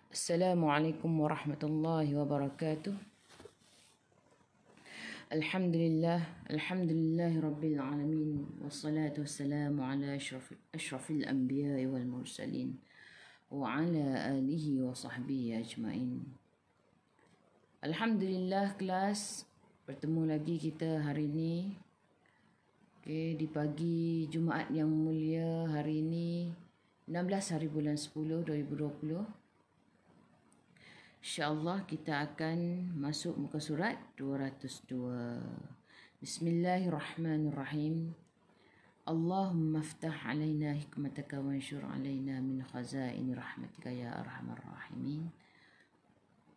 Assalamualaikum warahmatullahi wabarakatuh. Alhamdulillahi rabbil alamin. Wassalatu wassalamu ala ashrafil anbiya'i wal mursalin wa ala alihi wa sahbihi ajma'in. Alhamdulillah kelas, bertemu lagi kita hari ini. Di pagi Jumaat yang mulia hari ini 16 hari bulan 10 2020. InsyaAllah kita akan masuk muka surat 202. Bismillahirrahmanirrahim. Allahumma aftah alaina hikmataka wa anshur alaina min khazaini rahmatika ya arhamar rahimin.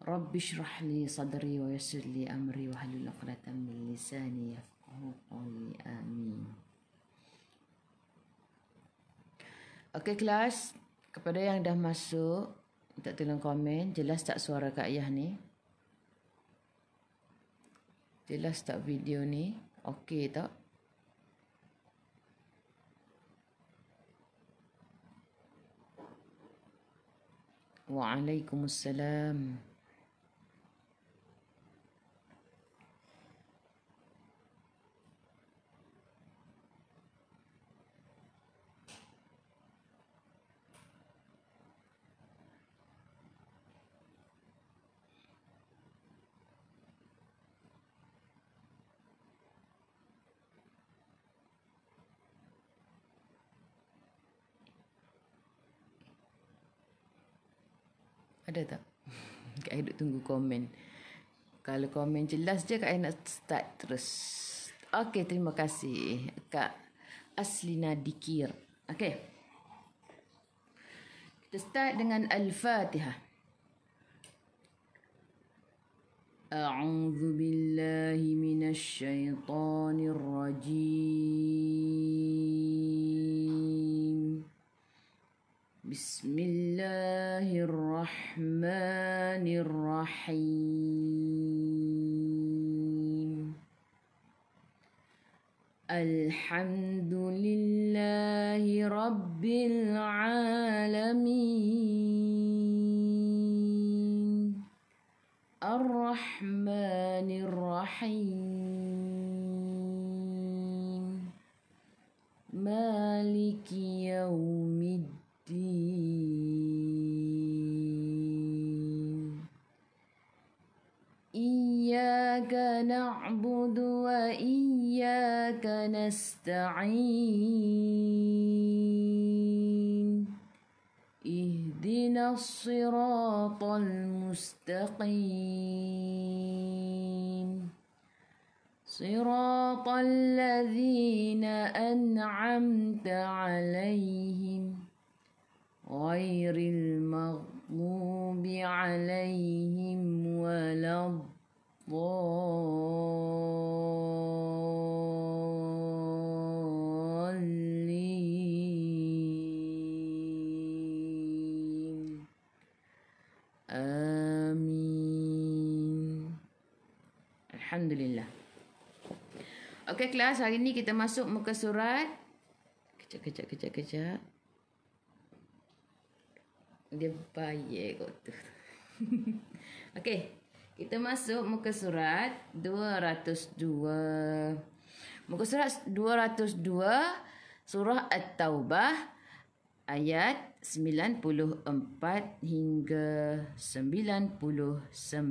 Rabbi shrah li sadri wa yassir li amri wa halul 'uqdatam min lisani yafqahu qawli. Amin. Okey kelas, kepada yang dah masuk, minta tolong komen, jelas tak suara Kak Ayah ni? Jelas tak video ni? Okey tak? Waalaikumsalam. Ada tak? Kak Ayah duk tunggu komen. Kalau komen jelas je Kak Ayah nak start terus. Okey, terima kasih Kak Aslina Dikir. Okey. Kita start dengan Al-Fatihah. A'udzu billahi minasy syaithanir rajim. Bismillahirrahmanirrahim. Alhamdulillahi rabbil alamin. Ar-Rahmanir-Rahim. Maliki yaumiddin. Iyyaka na'budu wa iyyaka nasta'in. Ihdinas siratal mustaqim. Siratal ladzina an'amta 'alaihim ghairil maghdubi 'alaihim waladdallin. Amin. Alhamdulillah. Okey kelas, hari ni kita masuk muka surat. Kejap. Dia baik kot tu. Okey, kita masuk muka surat 202. Muka surat 202 surah At-Taubah ayat 94 hingga 99.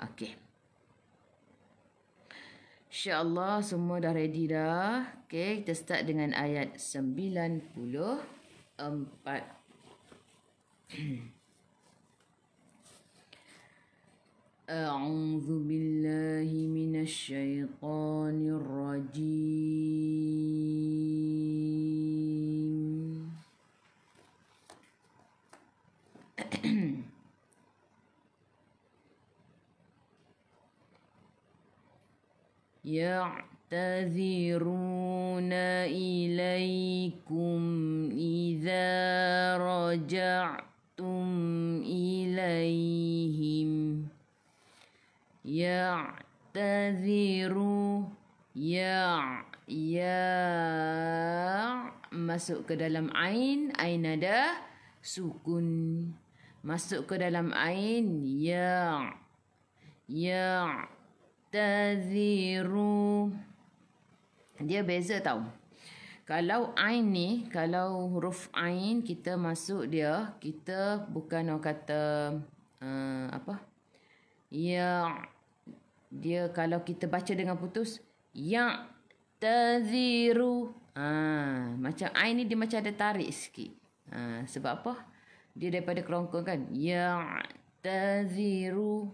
Okey. InsyaAllah semua dah ready dah. Okey, kita start dengan ayat 94. A'udzu billahi minasy syaithanir rajim. Ya'taziruna ilaikum idza raja'tum ilaihim. Ya'taziru masuk ke dalam ain ada sukun. Masuk ke dalam ain. Ya'taziru. Dia beza tau. Kalau ain ni, kalau huruf ain kita masuk dia, kita bukan orang kata dia kalau kita baca dengan putus, ya'taziru. Macam ain ni dia macam ada tarik sikit. Sebab apa? Dia daripada kerongkong kan. Ya'taziru.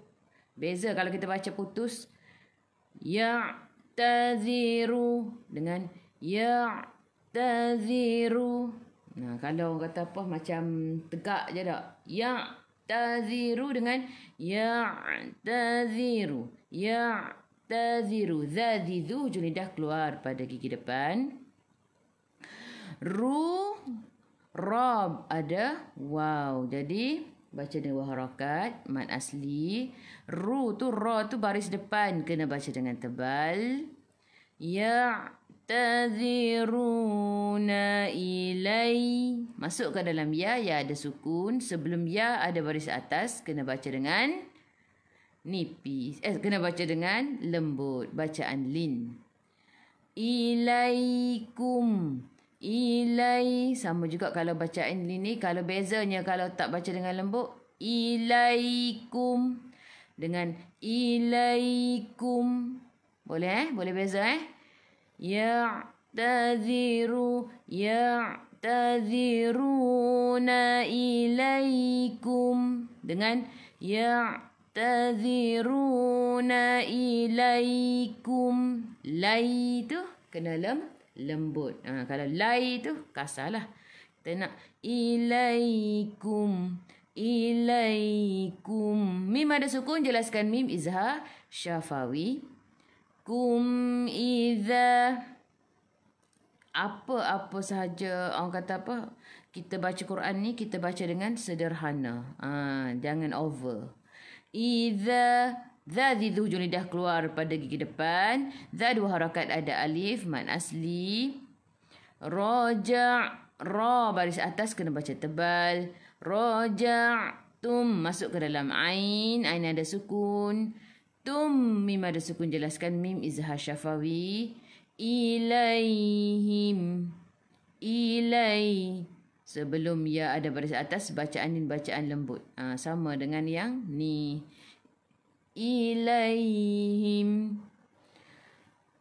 Beza kalau kita baca putus, ya'taziru dengan ya'taziru. Kalau orang kata apa macam tegak je tak. Ya'taziru dengan ya'taziru. Ya'taziru. Zazizu, hujung lidah keluar pada gigi depan. Rob ada waw. Jadi baca dengan dua harakat, mad asli. Ra tu baris depan kena baca dengan tebal. Ya'taziruna ilai. Masuk ke dalam ya ada sukun. Sebelum ya ada baris atas, kena baca dengan nipis. Kena baca dengan lembut. Bacaan lin. Ilaikum. Ilai. Sama juga kalau bacaan lin ni. Kalau bezanya kalau tak baca dengan lembut, ilaikum dengan ilaikum. Boleh Boleh beza Ya'taziruna ilaikum dengan ya'taziruna ilaikum. Lai tu kena lembut. Kalau lai tu kasar lah. Kita nak ilaikum. Ilaikum. Mim ada sukun, jelaskan mim izhar syafawi. Kum iza. Apa sahaja orang kata apa, kita baca Quran ni kita baca dengan sederhana. Jangan over. Iza. Zazizu, hujung lidah keluar pada gigi depan. Za dua harakat ada alif, mad asli. Ra baris atas kena baca tebal. Raja'tum, masuk ke dalam ain. Ain ada sukun. Tum, mim ada sukun, jelaskan mim izhar syafawi. Ilaihim. Ilai. Sebelum ya ada baris atas, bacaan ni bacaan lembut. Sama dengan yang ni. Ilaihim.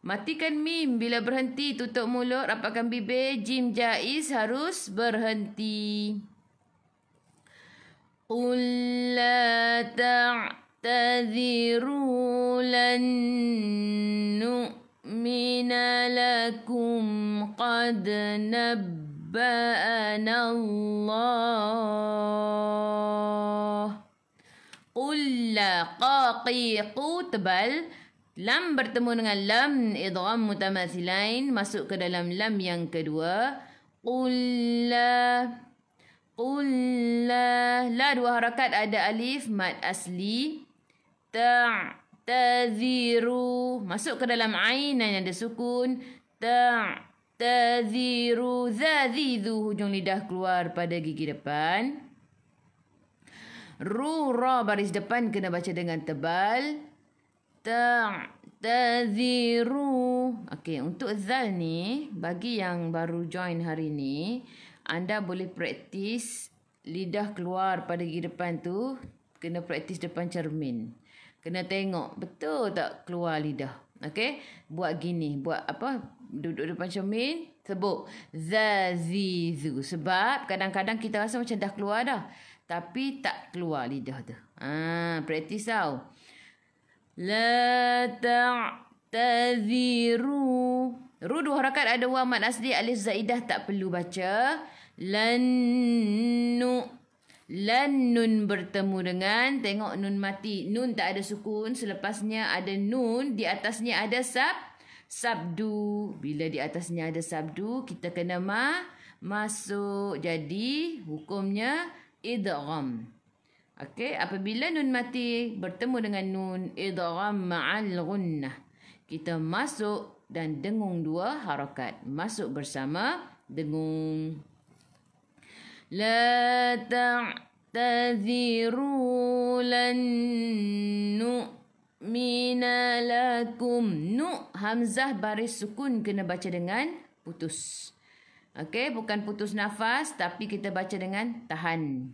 Matikan mim. Bila berhenti, tutup mulut, rapatkan bibir. Jim jaiz harus berhenti. Qul la ta'tadhiru lan nu'mina lakum qad nabba'ana Allah. Qul la, qaqiqu tebal. Lam bertemu dengan lam idgham mutamathilain, masuk ke dalam lam yang kedua. Qul la. La dua harakat ada alif, mad asli. Ta'taziru, masuk ke dalam ain yang ada sukun. Ta'taziru. Zazizu, hujung lidah keluar pada gigi depan. Ra baris depan kena baca dengan tebal. Ta'taziru. Okey, untuk zal ni, bagi yang baru join hari ni, anda boleh praktis lidah keluar pada gigi depan tu. Kena praktis depan cermin. Kena tengok betul tak keluar lidah. Okey, buat gini, buat apa? Duduk depan cermin, sebut zazizu. Sebab kadang-kadang kita rasa macam dah keluar dah, tapi tak keluar lidah tu. Praktis tau. La ta'taziru. Ru dua harakat ada waw mad asli, alif zaidah tak perlu baca. Lan nun bertemu dengan, tengok nun mati. Nun tak ada sukun, selepasnya ada nun, di atasnya ada sabdu. Bila di atasnya ada sabdu, kita kena masuk. Jadi hukumnya idgham. Okey, apabila nun mati bertemu dengan nun idgham ma'al gunnah, kita masuk dan dengung dua harakat. Masuk bersama dengung. La ta'tadhiru lan nu'mina lakum. Hamzah baris sukun kena baca dengan putus. Okey, bukan putus nafas tapi kita baca dengan tahan.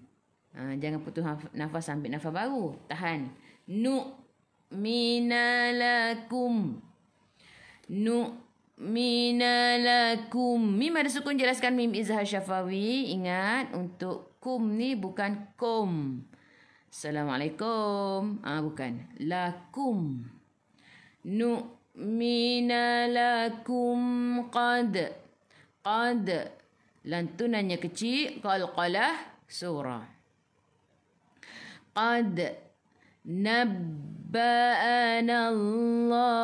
Jangan putus nafas ambil nafas baru. Tahan. Nu'mina lakum. Nu'mina lakum. Mim ada sukun, jelaskan mim izhar syafawi. Ingat, untuk kum ni bukan kum. Assalamualaikum. Bukan. Lakum. Nu'mina lakum qad. Qad. Lantunannya kecil. Qalqalah surah. Qad nabba'ana Allah.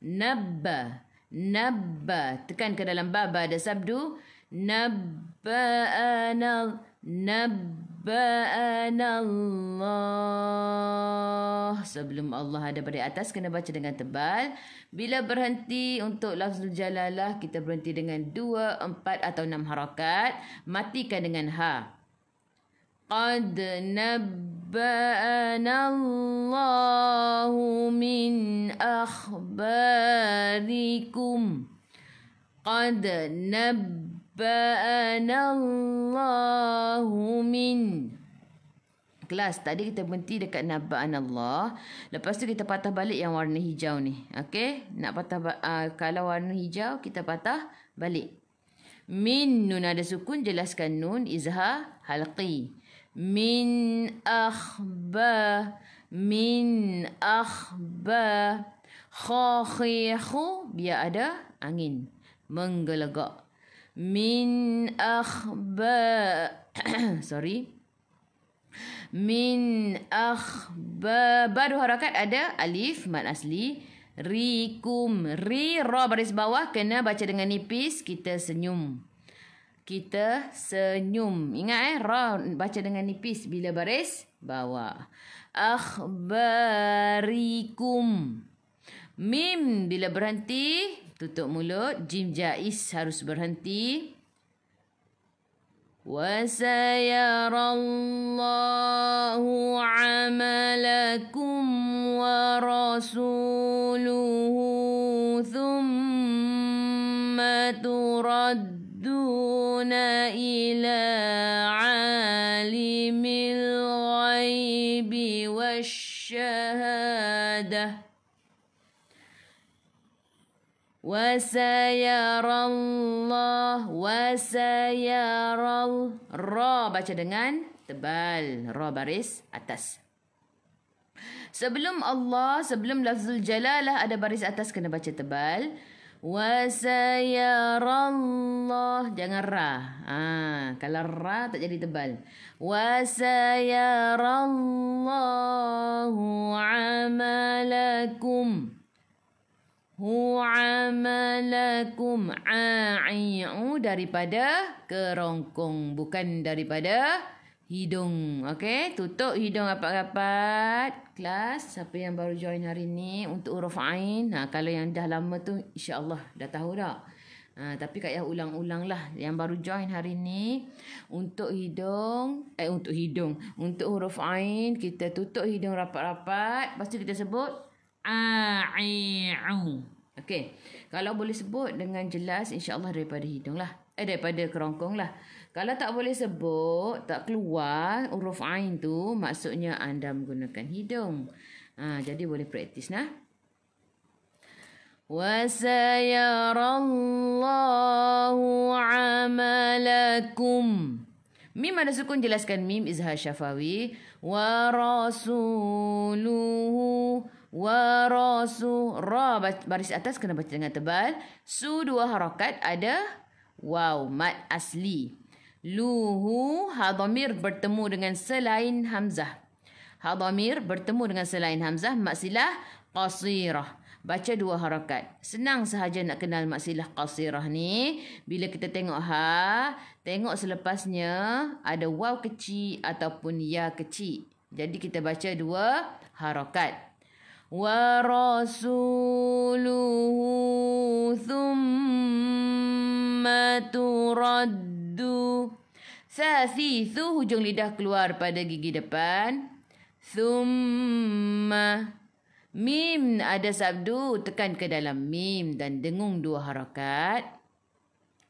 Nabba. Tekan ke dalam baba ada sabdu. Nabba'ana Allah. Sebelum Allah ada pada atas kena baca dengan tebal. Bila berhenti untuk lafzul jalalah, kita berhenti dengan 2, 4 atau 6 harakat. Matikan dengan ha. Qad nabba'ana Allahu min akhbarikum. Qad nabba'ana Allahu min. Kelas tadi kita berhenti dekat nabba'ana Allah. Lepas tu kita patah balik yang warna hijau ni. Okey, nak patah kalau warna hijau kita patah balik. Min, nun ada sukun, jelaskan nun izhar halqi. Min akhba. Khu biar ada angin menggelegak. Min akhba. Sorry. Min akhba. Baru harakat ada alif mad asli. Rikum. Ra baris bawah kena baca dengan nipis. Kita senyum. Ingat ra baca dengan nipis bila baris bawah. Akhbarikum. Mim bila berhenti tutup mulut. Jim jaiz harus berhenti. Wasayarallahu amalakum wa rasuluhu thumma turadduna ila alimil ghaibi wasyahadah. Ra baca dengan tebal. Ra baris atas. Sebelum lafzul jalalah ada baris atas kena baca tebal. Wasayarallah. Jangan ra. Kalau ra tak jadi tebal. Wasayarallahu amalakum. Amalakum. Ai'u daripada kerongkong, bukan daripada hidung. Okey, tutup hidung rapat-rapat. Kelas, siapa yang baru join hari ni untuk huruf ain. Kalau yang dah lama tu insya-Allah dah tahu dah. Tapi Kak Yah ulang-ulang lah. Yang baru join hari ni untuk untuk huruf ain kita tutup hidung rapat-rapat. Lepas tu kita sebut ai'u. Okey. Kalau boleh sebut dengan jelas insya-Allah daripada hidung lah. Daripada kerongkong lah. Kalau tak boleh sebut, tak keluar huruf ain tu, maksudnya anda menggunakan hidung. Jadi boleh praktis nah. Wasayarallahu amalakum. Mim ada sukun, jelaskan mim izhar syafawi. Wa rasuluhu. Ra baris atas kena baca dengan tebal. Su 2 harakat ada waw mad asli. Luhu hadamir bertemu dengan selain hamzah. Maksilah qasirah. Baca 2 harakat. Senang sahaja nak kenal maksilah qasirah ni. Bila kita tengok tengok selepasnya ada waw kecil ataupun ya kecil. Jadi kita baca 2 harakat. Wa rasuluhu thumma turaddu. Thalithu, hujung lidah keluar pada gigi depan. Thumma. Mim ada sabdu, tekan ke dalam mim dan dengung 2 harakat.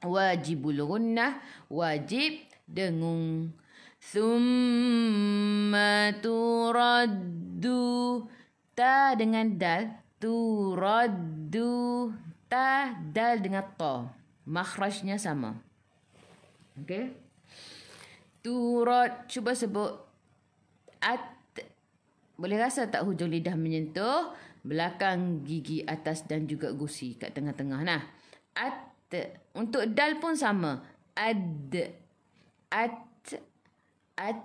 Wajibul gunnah, wajib dengung. Thumma turaddu. Ta dengan dal. Turaddu. Ta, dal dengan ta. Makhrajnya sama. Okey. Turad. Cuba sebut. At. Boleh rasa tak hujung lidah menyentuh belakang gigi atas dan juga gusi kat tengah-tengah. Nah. At. Untuk dal pun sama. Ad. At. At.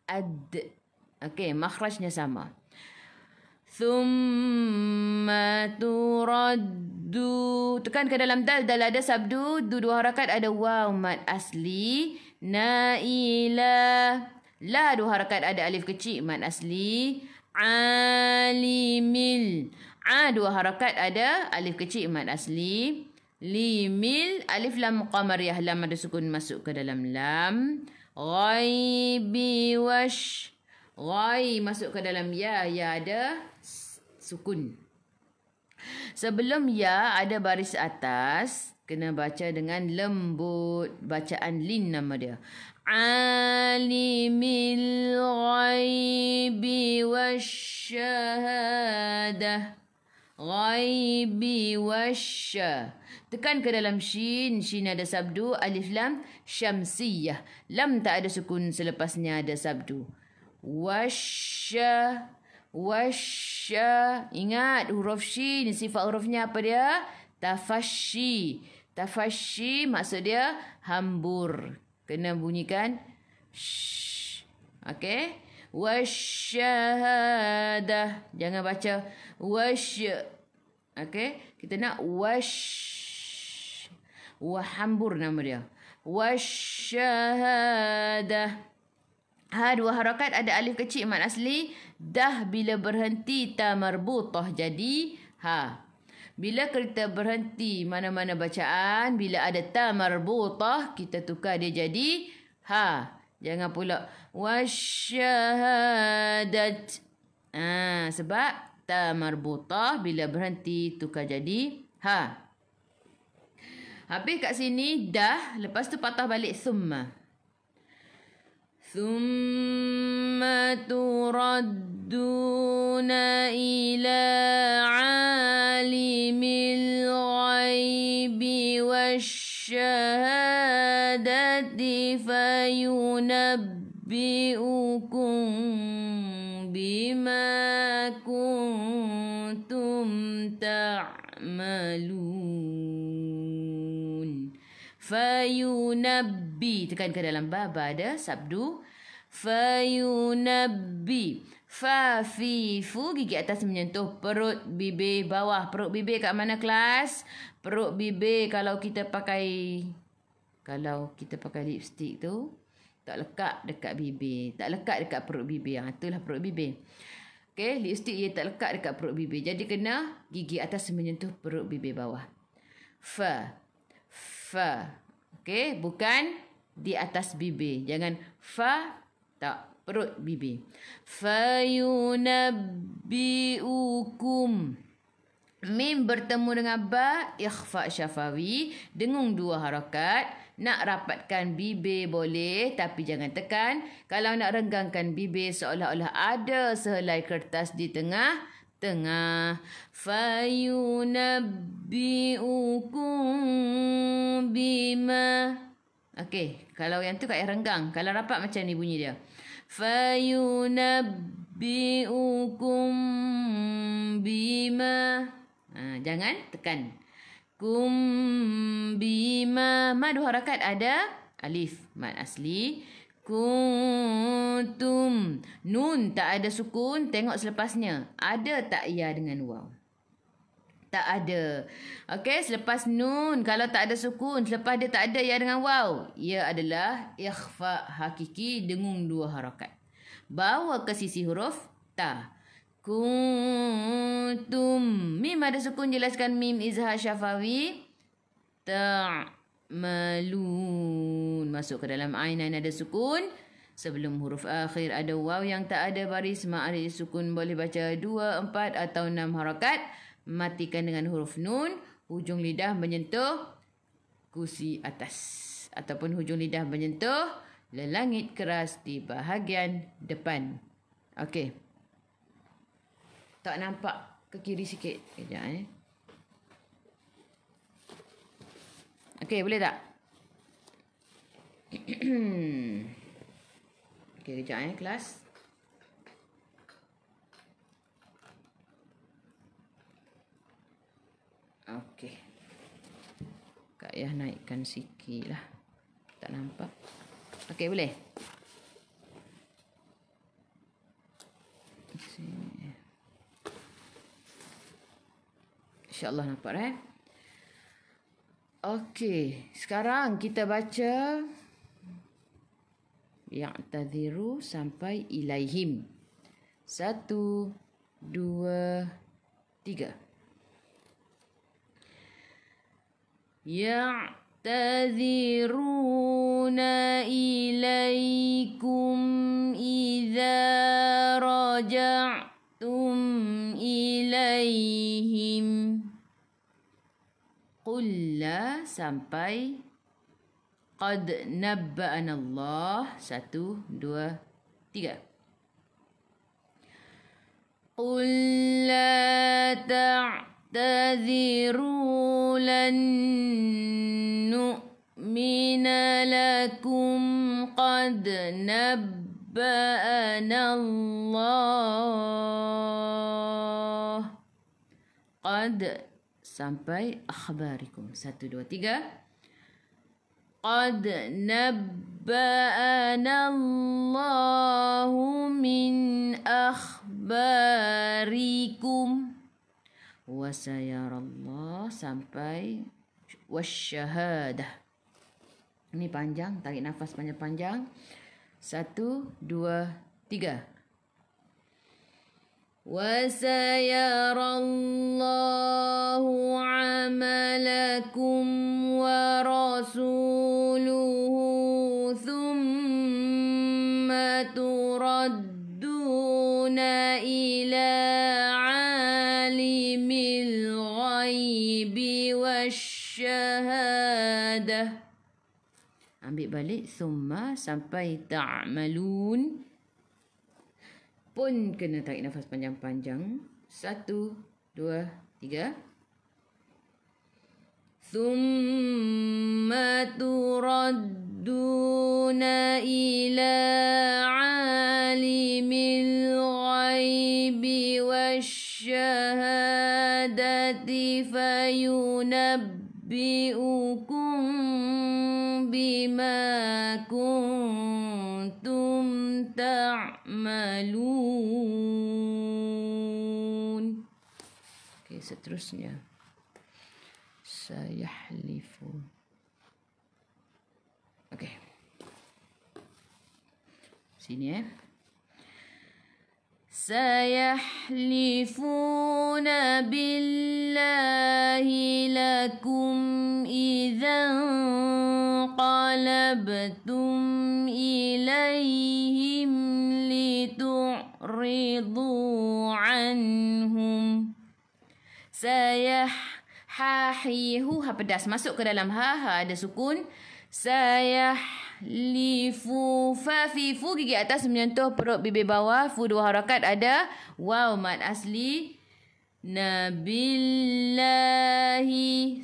Ad. Okey, makhrajnya sama. Thumma turaddu. Tekan ke dalam dal. Dal ada sabdu. 2 harakat ada waw mad asli. Naila. La 2 harakat ada alif kecil mad asli. Alimil. A 2 harakat ada alif kecil mad asli. Limil. Alif lam qamariyah. Lam ada sukun masuk ke dalam lam. Ghaibi wash. Ghai masuk ke dalam ya. Ya ada sukun. Sebelum ya ada baris atas. Kena baca dengan lembut. Bacaan lin nama dia. Alimil ghaibi wasyahadah. Ghaibi wasya. Tekan ke dalam shin. Shin ada sabdu. Alif lam syamsiyah. Lam tak ada sukun selepasnya ada sabdu. Wasya. Wasya. Ingat huruf shin. Sifat hurufnya apa dia? Tafashi. Tafashi maksud dia hambur. Kena bunyikan shh. Okey. Wasyahadah. Jangan baca wasya. Okey. Kita nak wash. Wahambur nama dia. Wasyahadah. Ha 2 harakat ada alif kecil mad asli. Dah bila berhenti ta marbutah jadi ha. Bila kita berhenti mana-mana bacaan, bila ada ta marbutah, kita tukar dia jadi ha. Jangan pula wasyahadat. Sebab ta marbutah bila berhenti tukar jadi ha. Habis kat sini dah, lepas tu patah balik thumma. Thumma turadduna ila alimil ghaibi wasyahadati fayunabbi'ukum bima kuntum ta'malun. Fayunabbi. Tekan ke dalam baba ada sabdu. Fayunabbi. Fa, fi, fu. Gigi atas menyentuh perut bibir bawah. Perut bibir kat mana kelas? Perut bibir kalau kita pakai lipstick tu tak lekat dekat bibir. Tak lekat dekat perut bibir. Itulah perut bibir. Okey, lipstick dia tak lekat dekat perut bibir. Jadi kena gigi atas menyentuh perut bibir bawah. Fa. Fa. Okey, bukan di atas bibir. Jangan fa, tak, perut bibir. Fayunabbi'ukum. Mim bertemu dengan ba, ikhfa syafawi, dengung 2 harakat. Nak rapatkan bibir boleh, tapi jangan tekan. Kalau nak renggangkan bibir seolah-olah ada sehelai kertas di tengah. Fayunabbi'ukum bima. Okey, kalau yang tu kat yang renggang. Kalau rapat macam ni bunyi dia. Fayunabbi'ukum bima. Jangan tekan. Kum bima. Mad 2 harakat ada alif mad asli. Kuntum. Nun tak ada sukun. Tengok selepasnya. Ada tak ya dengan waw? Tak ada. Okey, selepas nun. Kalau tak ada sukun. Selepas dia tak ada ya dengan waw. Ia adalah ikhfa hakiki dengung 2 harakat. Bawa ke sisi huruf ta. Kuntum. Mim ada sukun, jelaskan mim izhar syafawi. Ta. ta'malun. Masuk ke dalam ain ada sukun. Sebelum huruf akhir ada waw yang tak ada baris mak ada sukun. Boleh baca 2, 4 atau 6 harakat. Matikan dengan huruf nun. Hujung lidah menyentuh gusi atas. Ataupun hujung lidah menyentuh lelangit keras di bahagian depan. Okey. Tak nampak ke kiri sikit. Kejap Okey, boleh tak? Okey, kejap kelas. Okey. Kak Yah naikkan sikit lah. Tak nampak. Okey, boleh? Sini. InsyaAllah nampak Okey, sekarang kita baca ya'tadhiru sampai ilaihim. 1, 2, 3. Ya'tadhiruna ilaikum idza raja'tum ilaihim. Qulla sampai qad nabba'ana Allah. 1, 2, 3. Qul la ta'tadhiru lan nu'mina lakum qad nabba'ana Allah. Qad sampai akhbarikum. 1, 2, 3. Qad nabba'ana Allahu min akhbarikum. Wa sayarallah sampai wasyahadah. Ini panjang, tarik nafas panjang-panjang. 1, 2, 3. وَسَيَرَى عَمَلَكُمْ وَرَسُولُهُ ثُمَّ تُرَدُّونَ إِلَى عَالِمِ الْغَيْبِ وَالشَّهَادَةِ. Ambil balik summa sampai ta'malun. Pun kena tarik nafas panjang-panjang. 1, 2, 3. Thumma turadduna ila alimil ghaibi wasyahadati fayunabbi'ukum bima kuntum ta'malun. Okey, seterusnya. Sayahlifu. Okey. Sini Sayahlifuna billahi lakum idza qalabtum ilaihim litu'ridu anhum. Hahihu ha pedas masuk ke dalam ha ada sukun. Sayahlifu fa fi fu gigi atas menyentuh perut bibir bawah. Fu 2 harakat ada waw mad asli. Nabillahi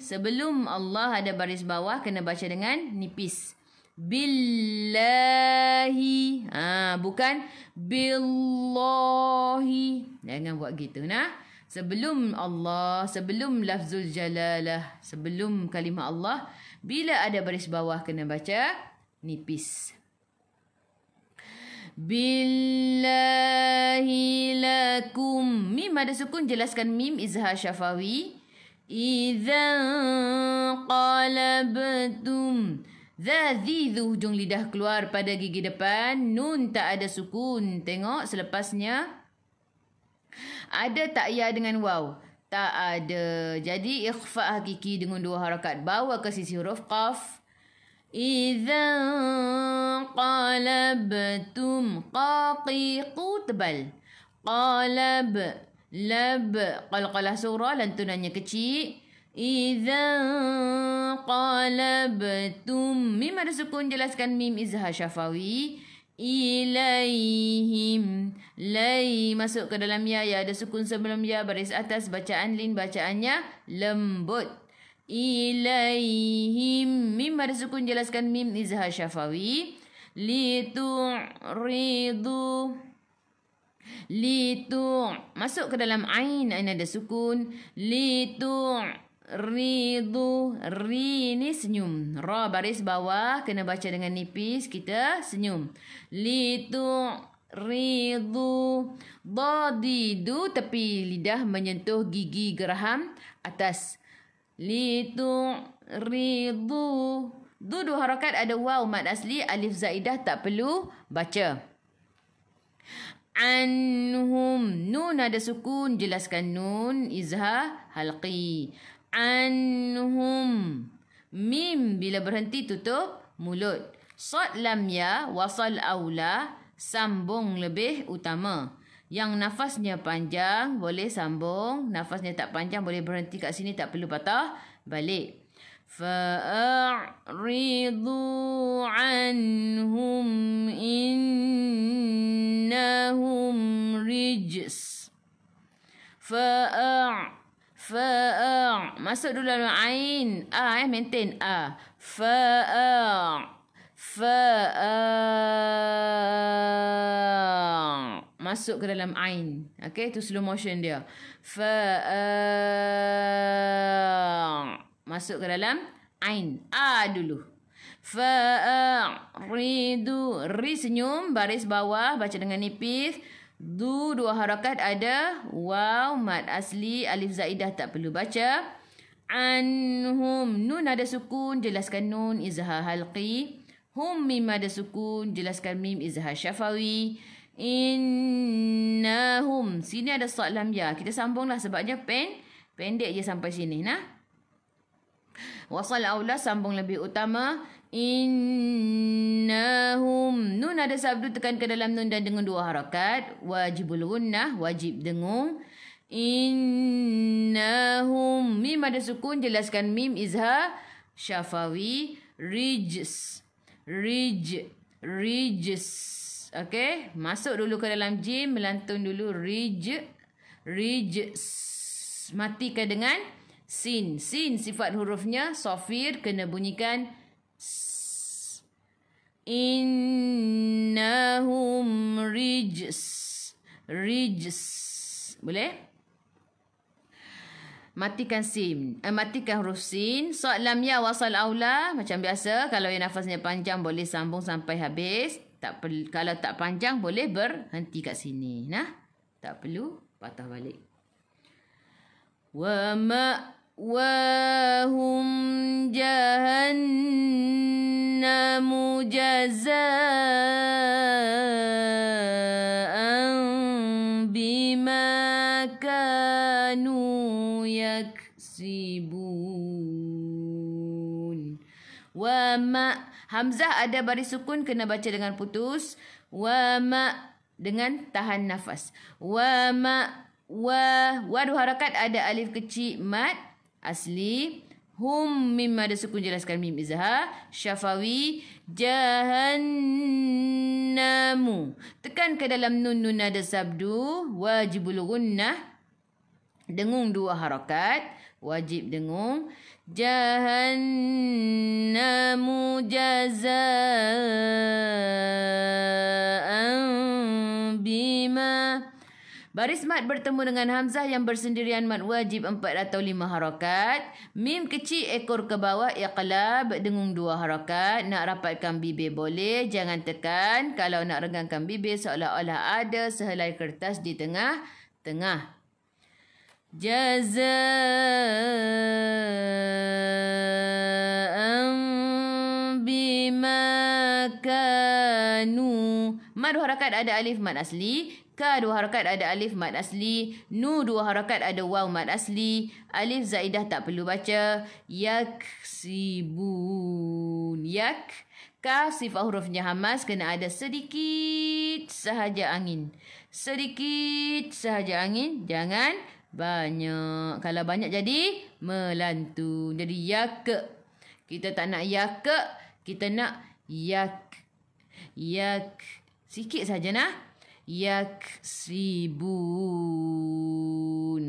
sebelum Allah ada baris bawah kena baca dengan nipis. Billahi bukan billahi. Jangan buat gitu nah. Sebelum Allah, sebelum lafzul jalalah, sebelum kalimah Allah, bila ada baris bawah kena baca nipis. Billahi lakum. Mim ada sukun, jelaskan mim izhar syafawi. Idza qalabtum. Zadhidu hujung lidah keluar pada gigi depan. Nun tak ada sukun. Tengok selepasnya. Ada tak ya dengan waw. Tak ada. Jadi ikhfa hakiki dengan 2 harakat. Bawa ke sisi huruf qaf. Idza qalabtum qaqiqu tebal. Qalab lab qalqalah surah lantunannya kecil. Idza qalabtum mim ada sukun jelaskan mim izhar syafawi. Ilaihim lay masuk ke dalam ya ada sukun sebelum ya baris atas bacaan lin bacaannya lembut. Ilaihim mim ada sukun jelaskan mim izhar syafawi. Litu masuk ke dalam ain ada sukun. Ridu ri ni senyum. Ra baris bawah kena baca dengan nipis kita senyum. Ridu dadidu tepi lidah menyentuh gigi geraham atas. Ridu du 2 harakat ada waw mad asli alif zaidah tak perlu baca. Anhum nun ada sukun jelaskan nun izhar halqi. Anhum mim bila berhenti tutup mulut. Sad lam ya wasal aula sambung lebih utama. Yang nafasnya panjang boleh sambung, nafasnya tak panjang boleh berhenti kat sini tak perlu patah balik. Fa'ridu anhum innahum rijs. Masuk dulu dalam ain. Maintain masuk ke dalam ain. Okey, tu slow motion dia. Masuk ke dalam ain. Dulu. Ridu ri senyum baris bawah baca dengan nipis. Du 2 harakat ada waw mad asli alif zaidah tak perlu baca. Anhum nun ada sukun jelaskan nun izhar halqi. Hum mim ada sukun jelaskan mim izhar syafawi. Innahum sini ada sad lam ya kita sambunglah sebabnya pendek je sampai sini nah. Wasal aula sambung lebih utama. Innahum nun ada sabdu tekan ke dalam nun dan dengan 2 harakat. Wajibul gunnah wajib dengung. Innahum mim ada sukun jelaskan mim izhar syafawi. Rijs. Okey, masuk dulu ke dalam jim melantun dulu rijs. Matikan dengan sin. Sin sifat hurufnya safir kena bunyikan innahum rijs. Boleh? Matikan sin. Matikan huruf sin. Sad lam ya wasal aula macam biasa. Kalau yang nafasnya panjang boleh sambung sampai habis. Kalau tak panjang boleh berhenti kat sini. Nah, tak perlu patah balik. Wa ma'wahum jahannamu jazaan bima kanu yaksibun. Wa hamzah ada baris sukun kena baca dengan putus. Wa dengan tahan nafas. Wa 2 harakat ada alif kecil mad asli. Hum mim ada sukun jelaskan mim izhar syafawi. Jahannamu tekan ke dalam nun ada sabdu. Wajibul gunnah dengung 2 harakat wajib dengung. Jahannamu jazaan bima. Baris mat bertemu dengan hamzah yang bersendirian mad wajib 4 atau 5 harakat. Mim kecil ekor ke bawah iqlab dengung 2 harakat. Nak rapatkan bibir boleh, jangan tekan. Kalau nak regangkan bibir seolah-olah ada sehelai kertas di tengah-tengah. Jazaan bima kanu. Ma 2 harakat ada alif mad asli. Ka 2 harakat ada alif mad asli. Nu 2 harakat ada waw mad asli. Alif zaidah tak perlu baca. Yaksibun. Yak. Kaf sifat hurufnya hamas kena ada sedikit sahaja angin. Sedikit sahaja angin. Jangan banyak. Kalau banyak jadi melantun. Jadi yak. Kita tak nak yak. Kita nak yak. Yak. Sikit saja nah. Yaksibun.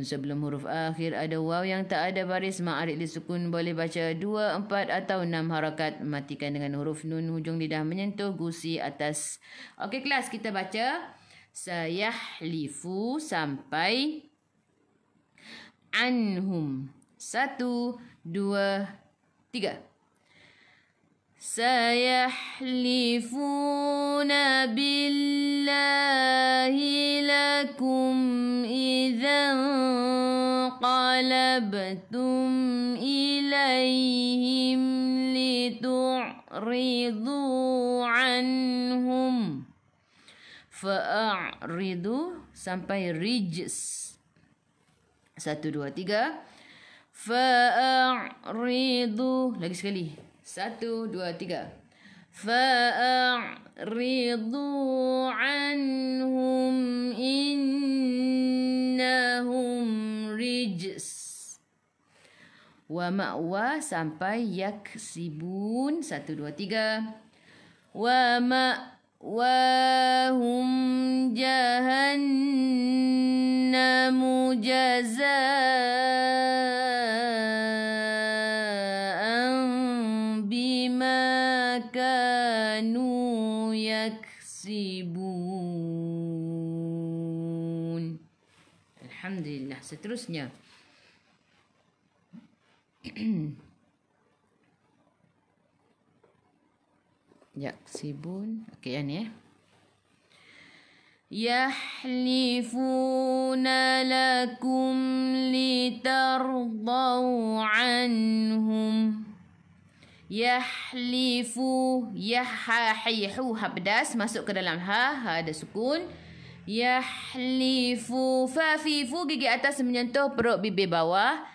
Sebelum huruf akhir ada waw yang tak ada baris ma'arid disukun. Boleh baca 2, 4 atau 6 harakat. Matikan dengan huruf nun. Hujung lidah menyentuh gusi atas. Okey kelas, kita baca sayahlifu sampai anhum. 1, 2, 3. Sayahlifuna billahi lakum idza qalabtum ilaihim litu'ridu anhum. Fa'aridu sampai rijs. 1, 2, 3. Fa'aridu. Lagi sekali. 1, 2, 3. Fa'aridu anhum innahum rijs. Wa ma'wa sampai yaksibun. 1, 2, 3. Wa ma'wahum jahannamu jazaan bima kanu yaksibun. Alhamdulillah. Seterusnya. Yaksibun. Okey, yang ni Yahlifuna lakum litardau anhum. Yahlifu. Yahahihu. Ha pedas masuk ke dalam ha. Ha ada sukun. Yahlifu. Fa fi fu gigi atas menyentuh perut bibir bawah.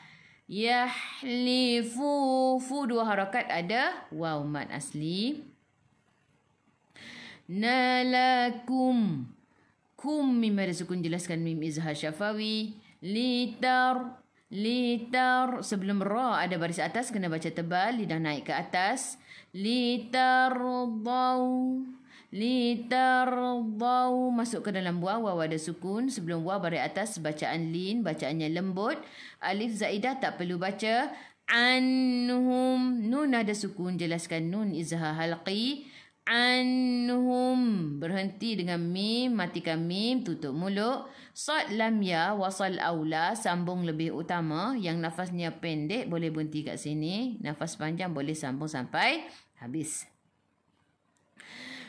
Yahlifu. Fu 2 harakat ada waw mad asli. Nalakum. Kum mim ada sukun, jelaskan mim izhar syafawi. Litar. Sebelum ra ada baris atas kena baca tebal, lidah naik ke atas. Litardau. Masuk ke dalam waw. Waw ada sukun. Sebelum waw baris atas bacaan lin, bacaannya lembut. Alif zaidah tak perlu baca. Anhum. Nun ada sukun, jelaskan nun izhar halqi. Anhum. Berhenti dengan mim, matikan mim, tutup mulut. Sad lam ya wasal aula, sambung lebih utama. Yang nafasnya pendek boleh berhenti kat sini. Nafas panjang boleh sambung sampai habis.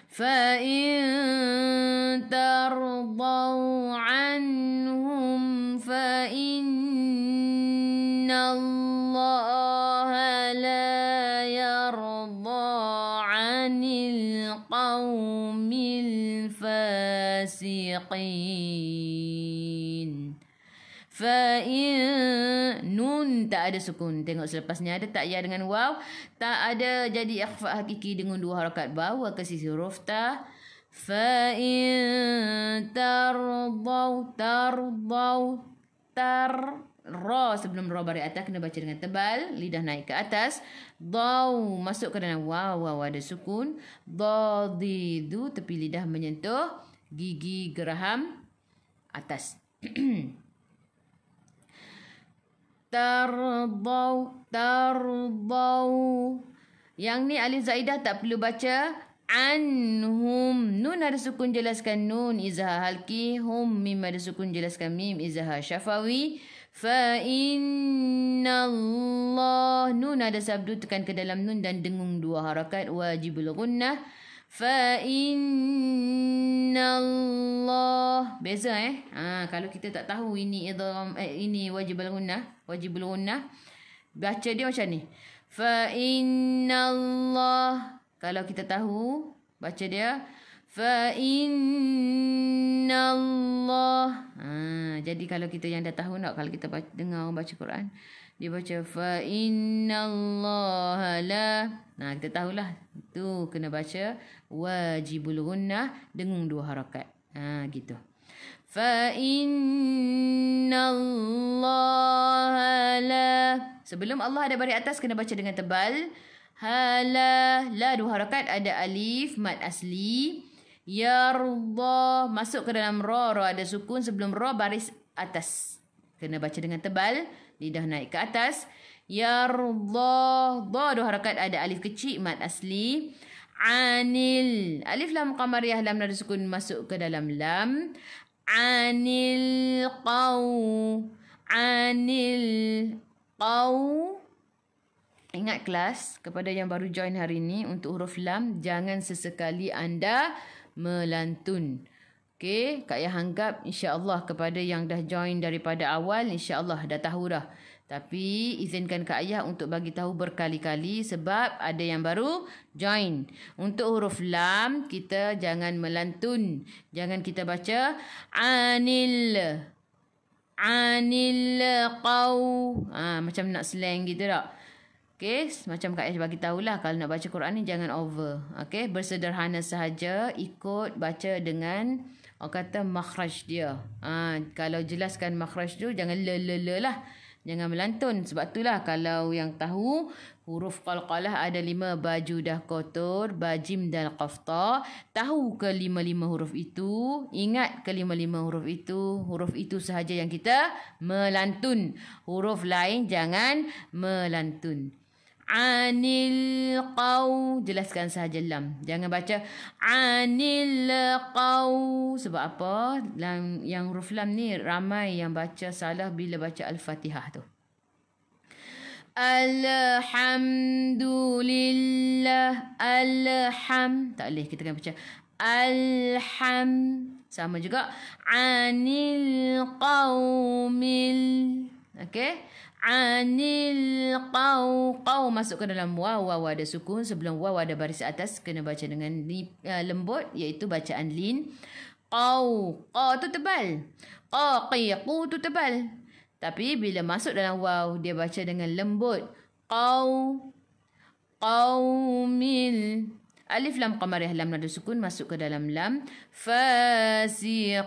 Fa in tardau anhum fa inna Allaha la yarda qaumil fasiqin. Fa'in. Nun tak ada sukun. Tengok selepasnya ada tak ya dengan waw. Tak ada jadi ikhfa hakiki dengan 2 harakat bawah ke sisi huruf ta. Fa'in tardau. Ra sebelum ra baris atas kena baca dengan tebal, lidah naik ke atas. Dau masuk ke dalam waw, waw ada sukun. Dadidu tepi lidah menyentuh gigi geraham atas. Tardau. Yang ni alif zaidah tak perlu baca. Anhum. Nun ada sukun, jelaskan nun izhar halki. Hum mim ada sukun, jelaskan mim izhar syafawi. Fa innallah. Nun ada sabdu, tekan ke dalam nun dan dengung 2 harakat wajibul gunnah. Fa innallah. Beza kalau kita tak tahu ini idgham ini wajibul gunnah, baca dia macam ni. Fa innallah. Kalau kita tahu Baca dia. Fa innallah. Jadi kalau kita yang dah tahu nak, kalau kita dengar orang baca Quran, dia baca fa innallaha la. Kita tahulah tu kena baca wajibul gunnah dengan 2 harakat. Gitu. Fa innallaha la. Sebelum Allah ada baris atas kena baca dengan tebal. Hala, la 2 harakat, ada alif mad asli. Yarda, masuk ke dalam ra ada sukun, sebelum ra baris atas. Kena baca dengan tebal, lidah naik ke atas. Yarda, da 2 harakat, ada alif kecil mad asli. Anil, alif lam qamariyah lam ada sukun masuk ke dalam lam. Anil qaw. Anil qaw. Ingat kelas, kepada yang baru join hari ini, untuk huruf lam, jangan sesekali anda melantun. Okey, Kak Yah anggap insya-Allah kepada yang dah join daripada awal, insya-Allah dah tahu dah. Tapi izinkan Kak Yah untuk bagi tahu berkali-kali sebab ada yang baru join. Untuk huruf lam, kita jangan melantun. Jangan kita baca anil qaw. Macam nak slang gitu tak? Okey, macam Kak Yah bagi tahulah, kalau nak baca Quran ni jangan over. Okey, bersederhana sahaja, ikut baca dengan orang kata makhraj dia. Kalau jelaskan makhraj tu jangan le lah. Jangan melantun. Sebab itulah kalau yang tahu huruf qalqalah ada 5, baju dah kotor, bajim dan qafta. Tahu ke 5 huruf itu? Ingat ke 5 huruf itu? Huruf itu sahaja yang kita melantun. Huruf lain jangan melantun. Anil qaw, jelaskan sahaja lam. Jangan baca anil qaw. Sebab apa? Yang huruf lam ni ramai yang baca salah bila baca Al-Fatihah tu. Alhamdulillah. Tak boleh, kita kena baca alham. Sama juga anil qawmil. Okey. Anil qaw masuk ke dalam waw ada sukun, sebelum waw ada baris atas, kena baca dengan lembut, iaitu bacaan lin. Qa tu tebal, qu tu tebal, tapi bila masuk dalam waw dia baca dengan lembut. Qaumil, alif lam qamariyah lam ada sukun masuk ke dalam lam. Fasiqin,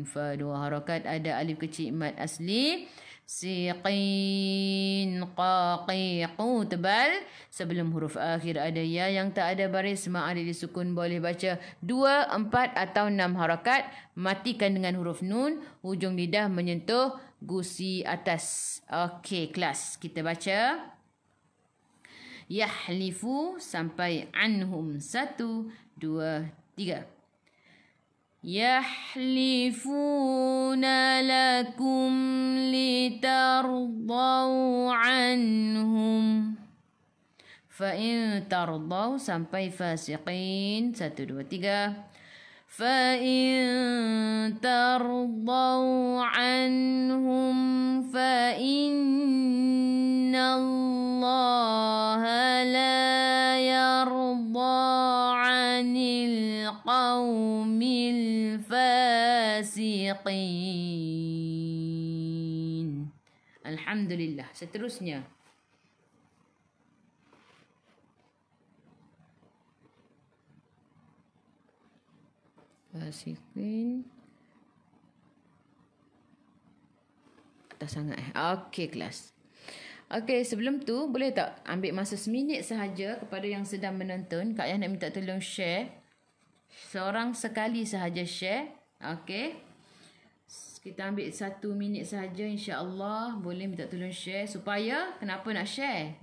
fa 2 harakat, ada alif kecil mad asli. Siqin, qaqiqu tebal, sebelum huruf akhir ada ya yang tak ada baris ma'ad disukun, boleh baca 2, 4 atau 6 harakat. Matikan dengan huruf nun, hujung lidah menyentuh gusi atas. Okey kelas, kita baca yahlifu sampai anhum. 1, 2, 3. Yahlifuna lakum litardau anhum. Fa in tardau sampai fasiqin. 1, 2, 3. Fa in tardau anhum fa innallaha la yarda 'anil qaumil fasiqin. Alhamdulillah. Seterusnya fasiqin atas sangat. Okey kelas. Okey, sebelum tu boleh tak ambil masa seminit sahaja kepada yang sedang menonton. Kak Yah nak minta tolong share. Seorang sekali sahaja share. Okey. Kita ambil 1 minit sahaja, insya-Allah. Boleh minta tolong share supaya kenapa nak share?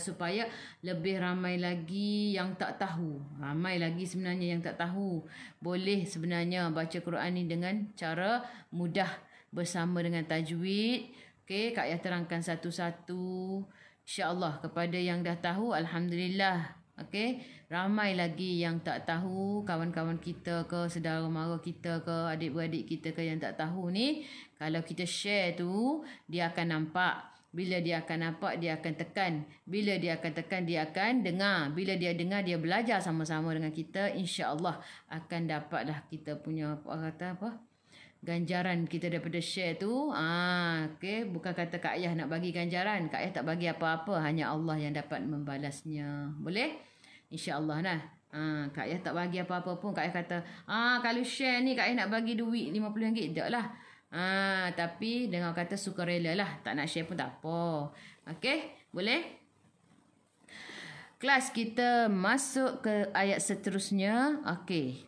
Supaya lebih ramai lagi yang tak tahu. Ramai lagi sebenarnya yang tak tahu. Boleh sebenarnya baca Quran ni dengan cara mudah bersama dengan tajwid. Okey, Kak Yah terangkan satu-satu. InsyaAllah kepada yang dah tahu, alhamdulillah. Okey, ramai lagi yang tak tahu, kawan-kawan kita ke, saudara mara kita ke, adik-beradik kita ke yang tak tahu ni. Kalau kita share tu, dia akan nampak Bila dia akan nampak, dia akan tekan. Bila dia akan tekan, dia akan dengar. Bila dia dengar, dia belajar sama-sama dengan kita. InsyaAllah akan dapatlah kita punya ganjaran kita daripada share tu. Okay. Bukan kata Kak Ayah nak bagi ganjaran. Kak Ayah tak bagi apa-apa. Hanya Allah yang dapat membalasnya. Boleh? InsyaAllah lah. Kak Ayah tak bagi apa-apa pun. Kak Ayah kata, kalau share ni Kak Ayah nak bagi duit RM50. Tak lah. Tapi dengan kata sukarela lah. Tak nak share pun tak apa. Okey, boleh? Kelas kita masuk ke ayat seterusnya. Okey.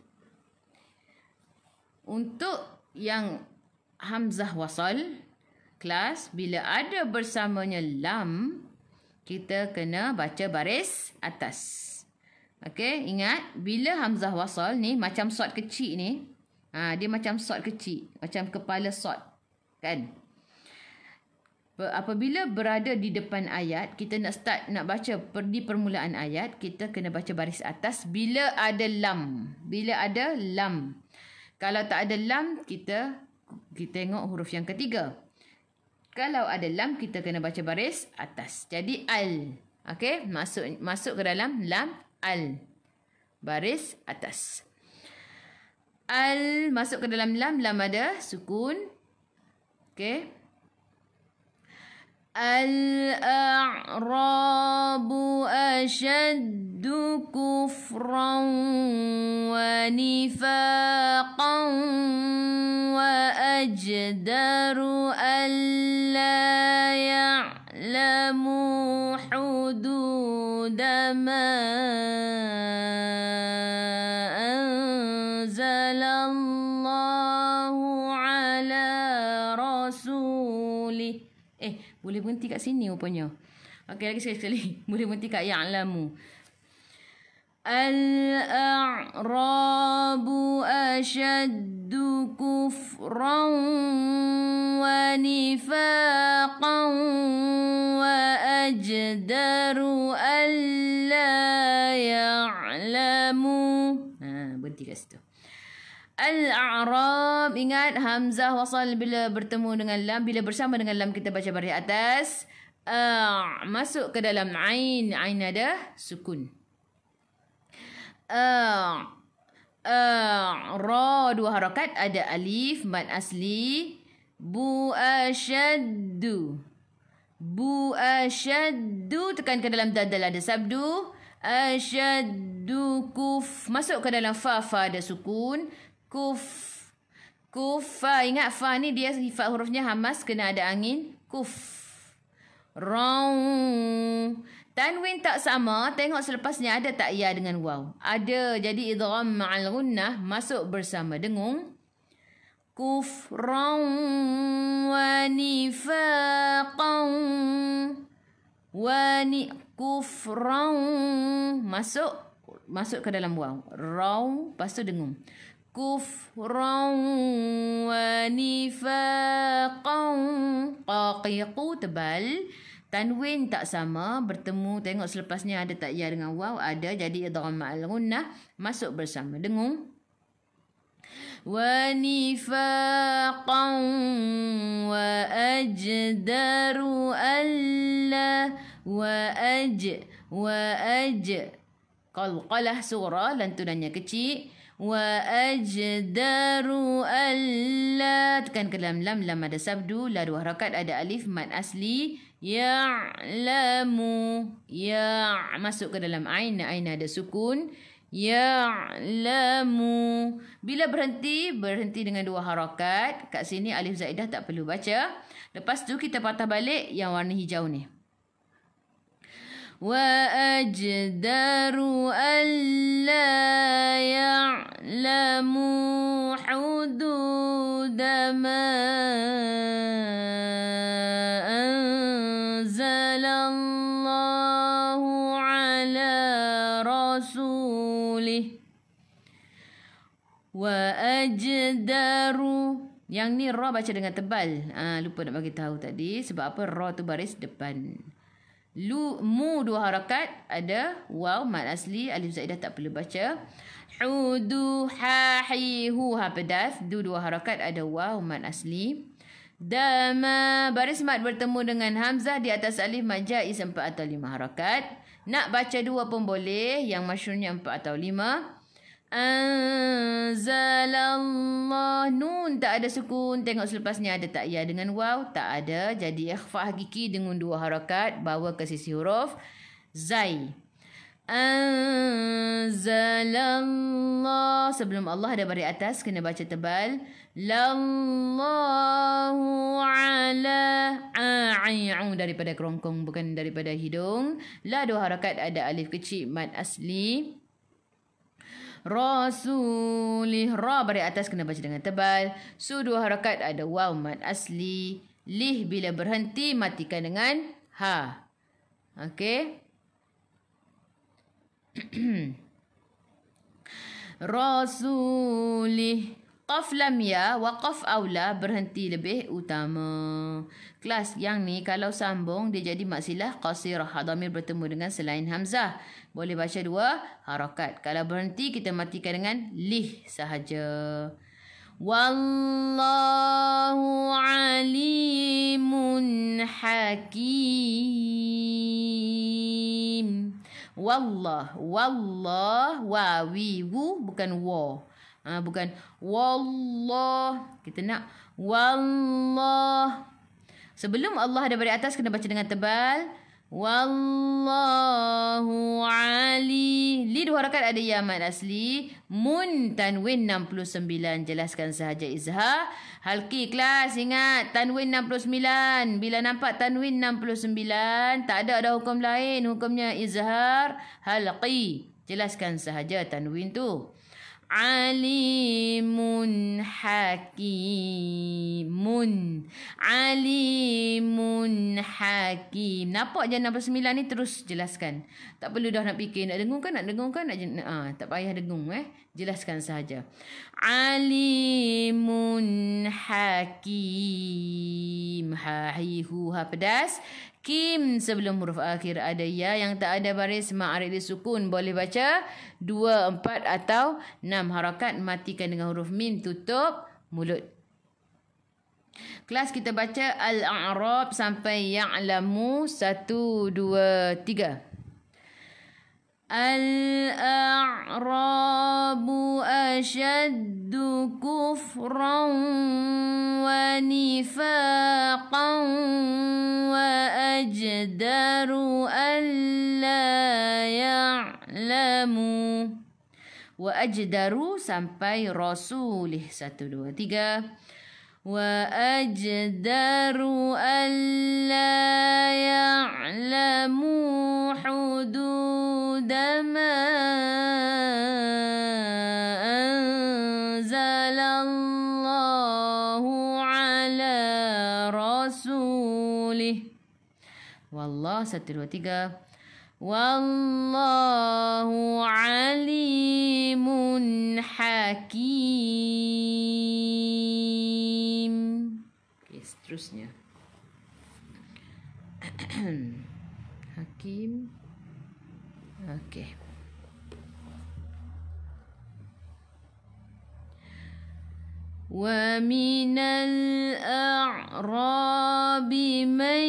Untuk yang hamzah wasal, kelas bila ada bersamanya lam, kita kena baca baris atas. Okey, ingat bila hamzah wasal ni macam sod kecil ni. Dia macam sod kecil. Macam kepala sod. Kan? Apabila berada di depan ayat, kita nak baca di permulaan ayat, kita kena baca baris atas bila ada lam. Bila ada lam. Kalau tak ada lam, kita tengok huruf yang ketiga. Kalau ada lam, kita kena baca baris atas. Jadi al. Okey, masuk ke dalam lam al. Baris atas. Al masuk ke dalam lam ada sukun. Okey. Al-a'rabu ashaddu kufran wa nifaqan wa ajdaru alla ya'lamu hududa ma boleh berhenti kat sini rupanya. Okey, lagi sekali. Boleh berhenti kat ya'lamu. Al-a'rabu ashaddu kufran wa nifaqan wa ajdaru alla ya'lamu. Berhenti kat situ. Al-a'rab, ingat hamzah wasal bila bertemu dengan lam, bila bersama dengan lam kita baca baris atas. Masuk ke dalam ain. Ain ada sukun. Ra dua harakat, ada alif mad asli. Bu ashaddu. Bu ashaddu, tekan ke dalam dadal ada sabdu. Ashaddu kuf, masuk ke dalam fa ada sukun. Kufa, ingat fa ni dia sifat hurufnya hamas, kena ada angin. Kuf. Raw. Tanwin tak sama, tengok selepasnya ada tak ya dengan waw. Ada, jadi idgham ma'al gunnah masuk bersama dengung. Kufran wa nifaqan. Kufran masuk ke dalam waw. Raw, lepas tu dengung. Kufran wa nifaqan. Qaqiqu, tebal. Tanwin tak sama, bertemu, tengok selepasnya ada tak ya dengan waw. Ada, jadi idgham ma'al gunnah masuk bersama dengung. Wa nifaqan wa ajdaru alla wa aj qalqalah surah, lantunannya kecil. Wa ajdaru alla, tekan ke dalam lam ada sabdu, la dua harakat, ada alif mad asli. Ya'lamu, ya masuk ke dalam ain ada sukun. Ya'lamu, bila berhenti dengan dua harakat. Kat sini alif zaidah tak perlu baca. Lepas tu kita patah balik yang warna hijau ni. Wa ajdaru alla ya'lamu hududa ma anzalallahu ala rasulih. Wa ajdaru, yang ni ra baca dengan tebal. Lupa nak bagi tahu tadi sebab apa, ra tu baris depan. Mu dua harakat, ada waw mad asli, alif zaidah tak perlu baca. Hudu ha hi hu ha pedas, dua harakat, ada waw mad asli. Dama. Baris mat bertemu dengan hamzah di atas alif mad jaiz 4 atau 5 harakat. Nak baca 2 pun boleh. Yang masyhurnya 4 atau 5. Anzalallah. Nun tak ada sukun. Tengok selepasnya ada tak ya dengan waw? Tak ada. Jadi ikhfa hakiki dengan 2 harakat. Bawa ke sisi huruf zai. Anzalallah. Sebelum Allah ada baris atas, kena baca tebal. Lallahu ala a'i'u daripada kerongkong, bukan daripada hidung. La 2 harakat, ada alif kecil mad asli. Rasulih. Ra baris atas kena baca dengan tebal. Su 2 harakat, ada waw mad asli. Lih bila berhenti matikan dengan ha. Okey. Rasulih. Qaf lam ya, waqaf aula, berhenti lebih utama. Kelas yang ni kalau sambung dia jadi maksilah qasirah. Dhamir bertemu dengan selain hamzah. Boleh baca 2 harakat. Kalau berhenti kita matikan dengan lih sahaja. Wallahu alimun hakim. Wallah, wallah, wawi, wu, bukan wa. Bukan wallah. Kita nak wallah. Sebelum Allah ada baris atas kena baca dengan tebal. Wallahu ali. Li 2 harakat, ada ya mad asli. Mun tanwin 69. Jelaskan sahaja izhar. Halki kelas ingat tanwin 69. Bila nampak tanwin 69 tak ada hukum lain. Hukumnya izhar halqi. Jelaskan sahaja tanwin tu. Alimun hakimun. Alimun hakim. Nampak je 69 ni terus jelaskan. Tak perlu dah nak fikir nak dengung kan, tak payah dengung Jelaskan sahaja. Alimun hakim. Ha hi hu ha pedas. Kim sebelum huruf akhir ada ya, yang tak ada baris ma'arid disukun. Boleh baca 2, 4 atau 6 harakat. Matikan dengan huruf mim, tutup mulut. Kelas kita baca Al-A'rab sampai Ya'lamu 1, 2, 3. Al-a'rabu ashaddu kufran wa nifaqan wa ajdaru alla ya'lamu. Wa ajdaru sampai rasulih 1, 2, 3. Wa ajdaru alla ya'lamu hududa ma anzalallahu ala rasulih. Wallah 1, 2, 3. Wallahu alimun hakim. Okey, seterusnya. Hakim. Okey. Wa minal a'rabi man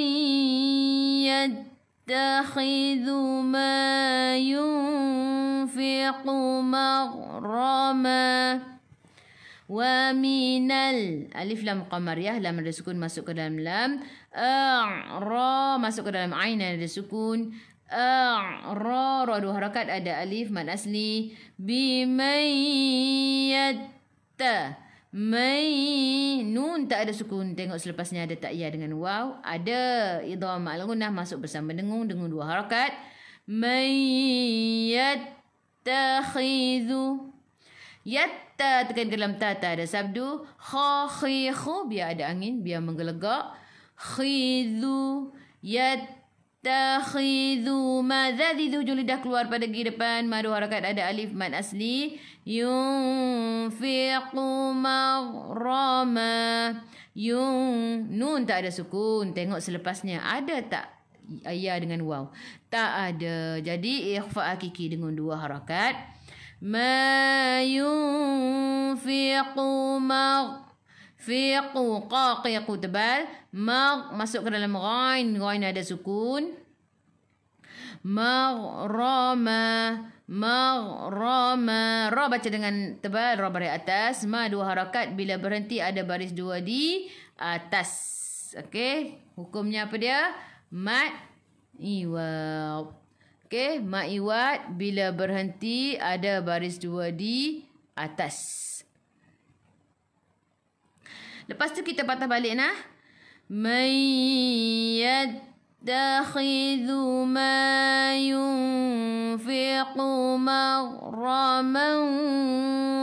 yattakhidhu ma yunfiqu maghrama. Wa minal alif lam qamariyah, lam ada sukun masuk ke dalam lam. A'ra masuk ke dalam ain ada sukun. A'ra ra 2 harakat, ada alif mad asli. Bimayyatta. Mai nun tak ada sukun. Tengok selepasnya ada tak ya dengan waw. Ada idgham ma'al-gunnah masuk bersama dengung 2 harakat. Mayyattakhidhu. Yatta tekan ke dalam ta, ada sabdu. Kha khi khu biar ada angin, biar menggelegak. Khidhu yattakhidhu. Madza didhu lidah keluar pada gigi depan. Madu harakat, ada alif mad asli. Yunfiqu maghrama. Nun tak ada sukun. Tengok selepasnya ada tak ya dengan waw? Tak ada. Jadi ikhfa hakiki dengan 2 harakat. Ma yunfiqu Fiqu, qaqiqu tebal. Masuk ke dalam ghain. Ghain ada sukun. Maghrama. Ra baca dengan tebal. Ra baris atas. Ma dua harakat. Bila berhenti ada baris dua di atas. Okey. Hukumnya apa dia? Mat iwad. Okey. Mat iwad. Bila berhenti ada baris dua di atas. Lepas tu kita patah balik nah. Man yattakhidhu ma yunfiqu maghraman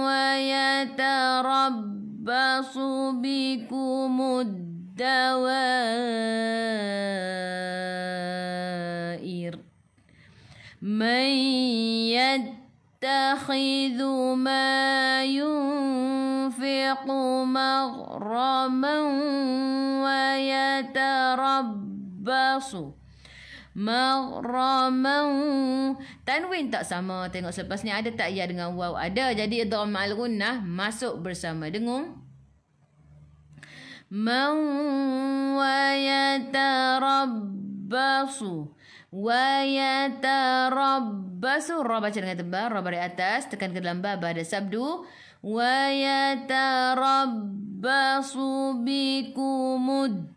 wa yatarabbasu bikumud dawair. Man yattakhidhu ma yunfiqu maghraman wa yatarabbasu. Maghraman. Tanwin tak sama. Tengok selepas ni ada tak ya dengan waw? Ada. Jadi idgham ma'al gunnah masuk bersama dengung. Man wa yatarabbasu. Wa yatarabbasu. Ra baca dengan tebal. Ra baris atas. Tekan ke dalam ba ada sabdu. Wa yatarabbasu bikumud.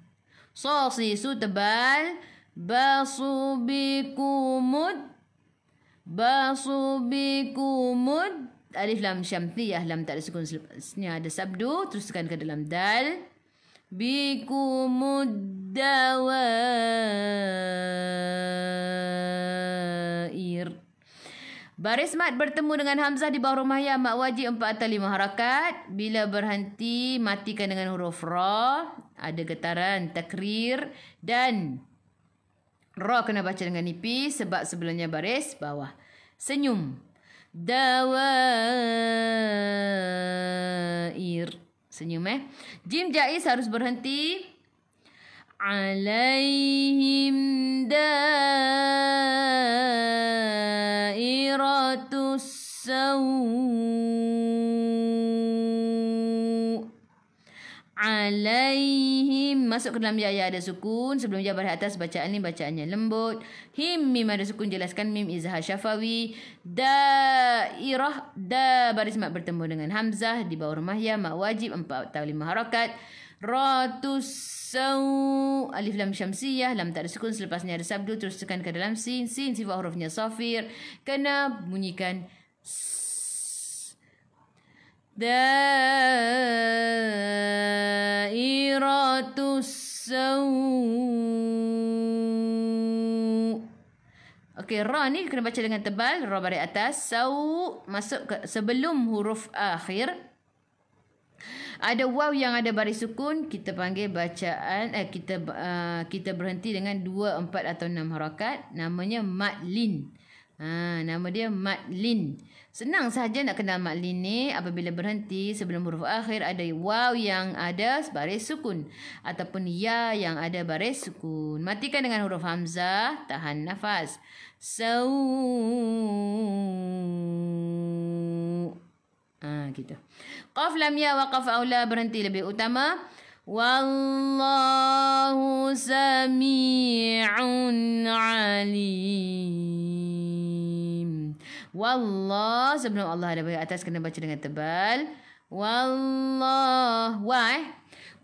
Sosi su tebal. Basu bikumud. Basu bikumud. Alif lam syamtiyah. Lam tak ada sukun selepasnya. Ada sabdu. Teruskan ke dalam dal. Bikumud dawair. Baris mat bertemu dengan hamzah di bawah rumah ya. Mat wajib 4 atau 5 harakat. Bila berhenti matikan dengan huruf ra. Ada getaran takrir. Dan ra kena baca dengan nipis sebab sebelumnya baris bawah. Senyum. Dawair. Senyum Jim jaiz harus berhenti. Alaihim dairatus sawu. Alaihim. Masuk ke dalam ya ada sukun. Sebelum ya baris atas bacaan ni bacaannya lembut. Him mim ada sukun. Jelaskan mim izhar syafawi. Dairah. Da baris mat bertemu dengan hamzah di bawah rumah ya. Mat wajib 4 atau 5 harakat. Ratus sawu. Alif lam syamsiyah. Lam tak ada sukun. Selepasnya ada sabdu. Terus tekan ke dalam sin. Sin sifat hurufnya safir. Kena bunyikan dairatus sawu. Okey, ra ni kena baca dengan tebal. Ra baris atas. Sawu masuk ke sebelum huruf akhir. Ada waw yang ada baris sukun. Kita panggil bacaan. Kita berhenti dengan 2, 4 atau 6 harakat. Namanya matlin. Nama dia matlin. Senang sahaja nak kenal matlin ni. Apabila berhenti sebelum huruf akhir ada waw yang ada baris sukun ataupun ya yang ada baris sukun. Matikan dengan huruf hamzah, tahan nafas. Saw. Gitu. Qaf lam ya waqaf aula berhenti lebih utama. Wallahu sami'un alim. Wallah sebelum Allah ada baris atas kena baca dengan tebal. Wallah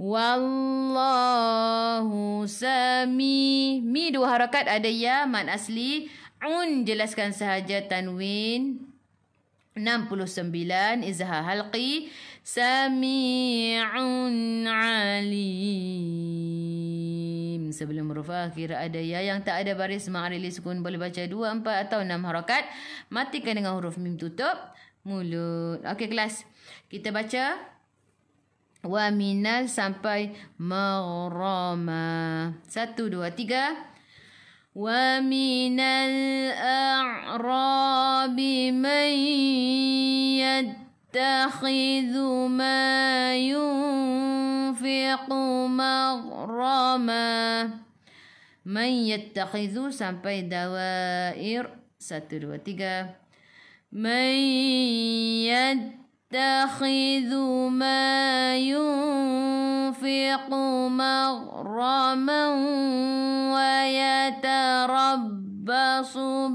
Wallahu sami. Mi 2 harakat ada ya mad asli. Un jelaskan sahaja tanwin. 69 izhar halqi. Sami'un alim. Sebelum huruf akhir ada ya yang tak ada baris ma'rili sukun. Boleh baca 2, 4 atau 6 harakat. Matikan dengan huruf mim tutup mulut. Okey kelas. Kita baca wa minal sampai maghrama. 1, 2, 3. Wa minal a'rabi man yattakhidhu ma yunfiqu maghrama. Man yattakhidhu sampai dawair. 1, 2, 3. Man ما ينفق مغرما ويتربص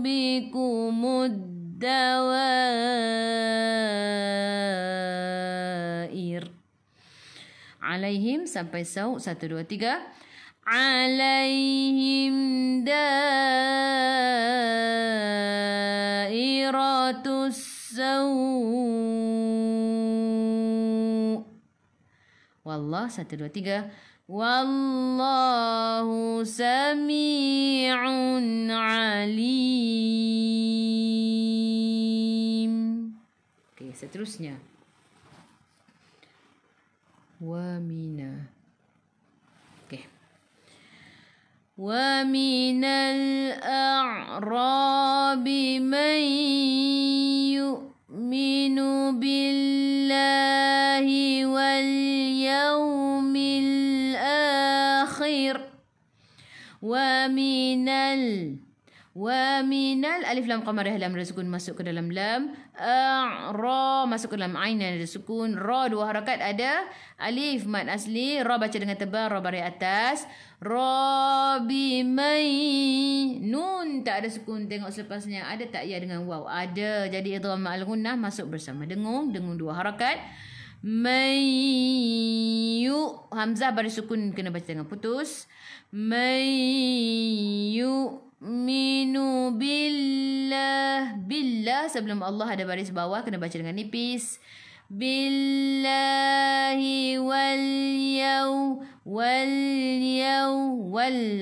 بكم الدوائر. Alaihim sampai sauk 1, 2, 3. Alaihim dairatus sawu. Wallah 1, 2, 3. Wallahu sami'un alim. Okey, seterusnya. Wa mina. Okey. Wa minal a'rabi man yu'minu billahi wal yawmil akhir. Wa minal alif lam qamariyah lam ada sukun masuk ke dalam lam, ra masuk ke dalam ain ada sukun, ra 2 harakat ada alif mad asli, ra baca dengan tebal, ra baris atas, ra bi mai, nun tak ada sukun, tengok selepasnya ada tak ya dengan waw, ada, jadi idgham al gunnah masuk bersama dengung 2 harakat. Mayu hamzah baris sukun kena baca dengan putus. Mayu minu billah, billah sebelum Allah ada baris bawah kena baca dengan nipis. Billahi wal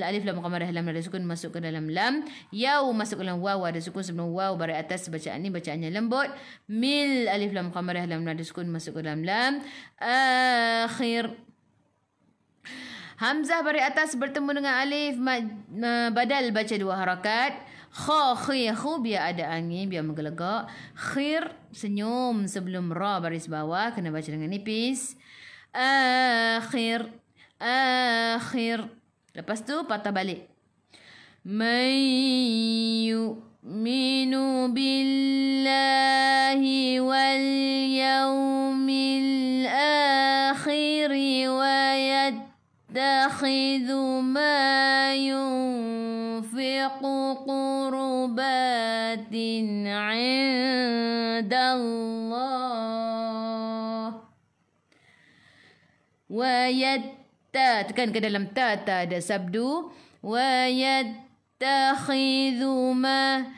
alif lam qamariyah lam ada sukun masuk ke dalam lam, yau masuk ke dalam waw ada sukun sebelum waw baris atas, bacaan ni bacaannya lembut. Mil alif lam qamariyah lam ada sukun masuk ke dalam lam, akhir hamzah baris atas bertemu dengan alif badal baca 2 harakat. Kha khu biar ada angin, biar menggelegak. Khir senyum sebelum ra baris bawah kena baca dengan nipis. Akhir. Lepas tu patah balik. May yu'minu billahi wal yawmil akhir wa yattakhidhu ma yunfiqu qurbatin 'indallah. Wa tekan ke dalam ta ada sabdu. Wa yattakhidhu ma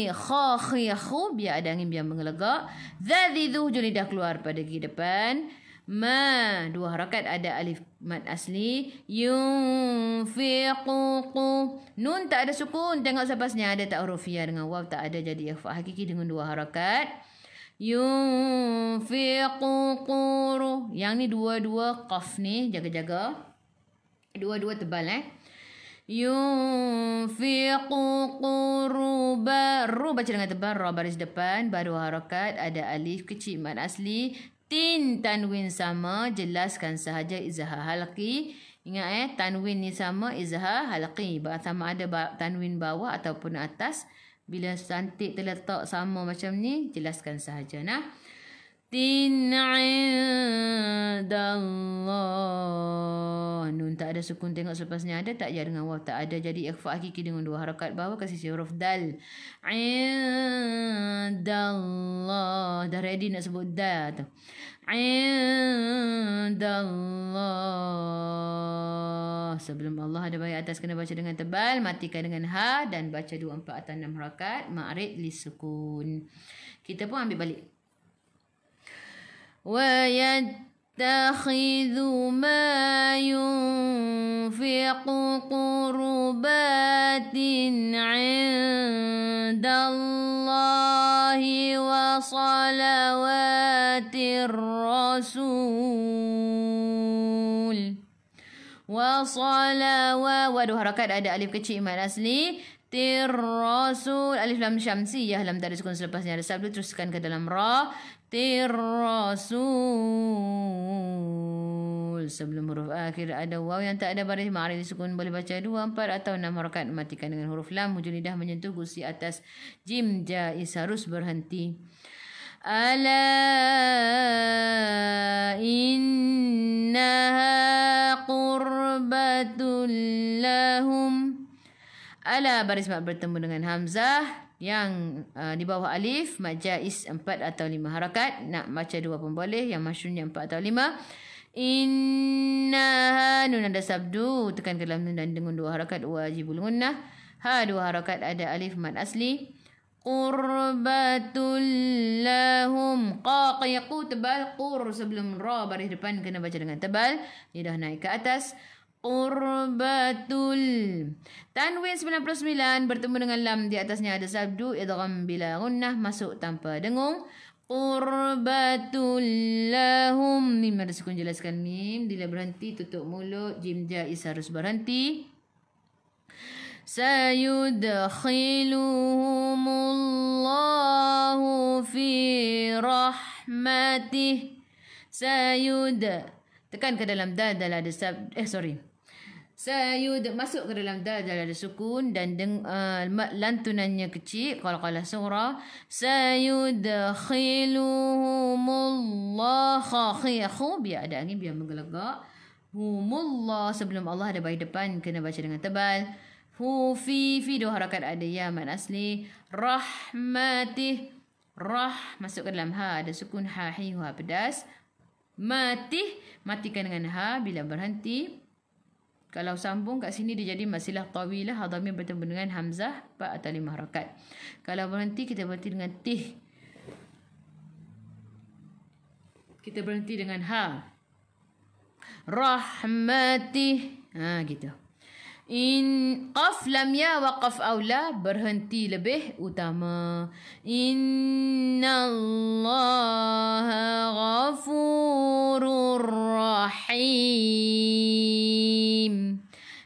khu biar ada angin, biar mengelegak. Dzadidhu lidah keluar pada gigi depan. Ma 2 harakat ada alif mad asli. Yunfiqu nun tak ada sukun, tengok sepasnya ada tak huruf ya dengan waw tak ada, jadi ikhfa hakiki dengan 2 harakat. Yunfiqu quru, yang ni 2 qaf ni jaga-jaga, 2 tebal Yunfiqu quruba, ru baca dengan tebal, ra baris depan, baru harakat ada alif kecil mad asli. Tin tanwin sama, jelaskan sahaja izhar halqi. Ingat tanwin ni sama izhar halqi, sama ada tanwin bawah ataupun atas. Bila cantik terletak sama macam ni, jelaskan sahaja nah. Tin indallah, nun tak ada sukun, tengok selepasnya ada tak ya dengan waw tak ada, jadi ikhfa hakiki dengan 2 harakat bawah kasih huruf dal. Indallah, dah ready nak sebut dal tu. Indallah, sebelum Allah ada baris atas kena baca dengan tebal, matikan dengan ha dan baca 2, 4 atau 6 harakat ma'rid li sukun. Kita pun ambil balik. Wa yattakhidhu ma yunfiqu qurbatin 'indallahi wa salawatir rasul. Wa salawa, 2 harakat ada alif kecil mad asli. Tir rasul, alif lam syamsiyah lam tak ada sukun selepasnya ada sabdu, teruskan ke dalam ra. Tir rasul, sebelum huruf akhir ada waw yang tak ada baris ma'rif sukun, boleh baca 2, 4 atau 6 harakat, matikan dengan huruf lam. Hujung lidah menyentuh gusi atas jim jaiz harus berhenti. Ala innaha qurbatul lahum. Ala baris mat bertemu dengan hamzah yang di bawah alif, mad jaiz 4 atau 5 harakat. Nak baca 2 pun boleh, yang masyhurnya 4 atau 5. Innaha nun ada sabdu, tekan ke dalam nun dan dengung 2 harakat wajibul gunnah. Ha 2 harakat ada alif mad asli. Qurbatul lahum. Qa qiyaku tebal, qur sebelum ra baris depan kena baca dengan tebal, lidah naik ke atas. Qurbatul. Tanwin 99 bertemu dengan lam, di atasnya ada sabdu, idgham bila gunnah, masuk tanpa dengung. Qurbatul lahum. Mim ada sukun, jelaskan mim, bila berhenti tutup mulut, jim jaiz harus berhenti. Sayudkhiluhumullahu fi rahmatih. Sayud, tekan ke dalam dal, dal ada Sayud masuk ke dalam dal, dal ada sukun dan lantunannya kecil. Qalqalah surah. Sayudkhiluhumullah. Khu biar ada angin, biar menggelegak. Humullah sebelum Allah ada baris depan, kena baca dengan tebal. Hu fi 2 harakat ada ya mad asli. Rahmatih. Rah masuk ke dalam ha, ada sukun ha hi ha pedas. Matih matikan dengan ha bila berhenti. Kalau sambung kat sini dia jadi masilah tawilah, ha dhamir bertemu dengan hamzah 4 atau 5 harakat. Kalau berhenti kita berhenti dengan tih. Kita berhenti dengan ha. Rahmatih. Ha gitu. In qaf lam ya waqaf aula, berhenti lebih utama. Innallaha ghafurur rahim.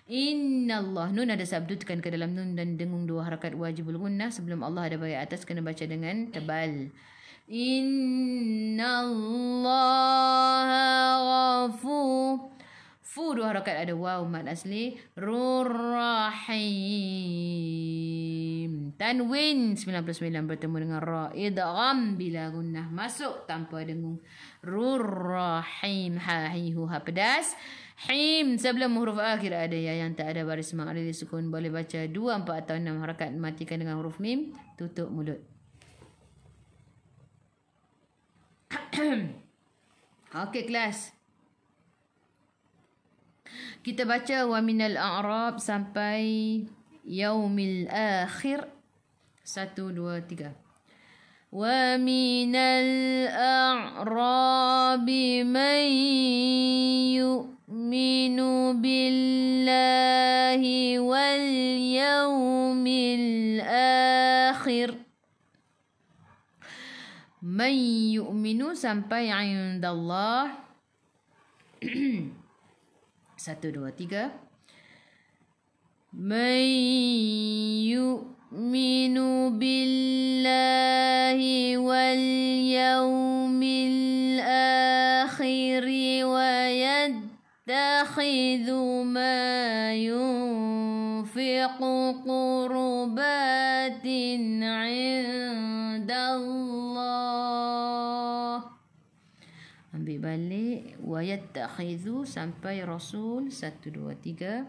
Innallah, nun ada sabdu, tekan ke dalam nun dan dengung 2 harakat wajibul gunnah. Sebelum Allah ada baris atas, kena baca dengan tebal. Innallaha ghafur. Fu 2 harakat ada waw mad asli. Rahim. Tanwin 99 bertemu dengan ra, idgham bila gunnah, masuk tanpa dengung. Rahim. Ha hi hu ha pedas. Him sebelum huruf akhir ada ya yang tak ada baris ma'rif sukun, boleh baca 2, 4 atau 6 harakat, matikan dengan huruf mim, tutup mulut. Okey kelas. Kita baca wa minal a'rab sampai yaumil akhir. 1, 2, 3. Wa minal a'rab man yu'minu billahi wal yaumil akhir. Man yu'minu sampai indallah. 1, 2, 3. Man yu'minu billahi wal yawmil akhir wa yattakhidhu ma yunfiqu qurbatin 'indallah. Ambil balik. Wa yattakhidhu sampai Rasul. 1, 2, 3.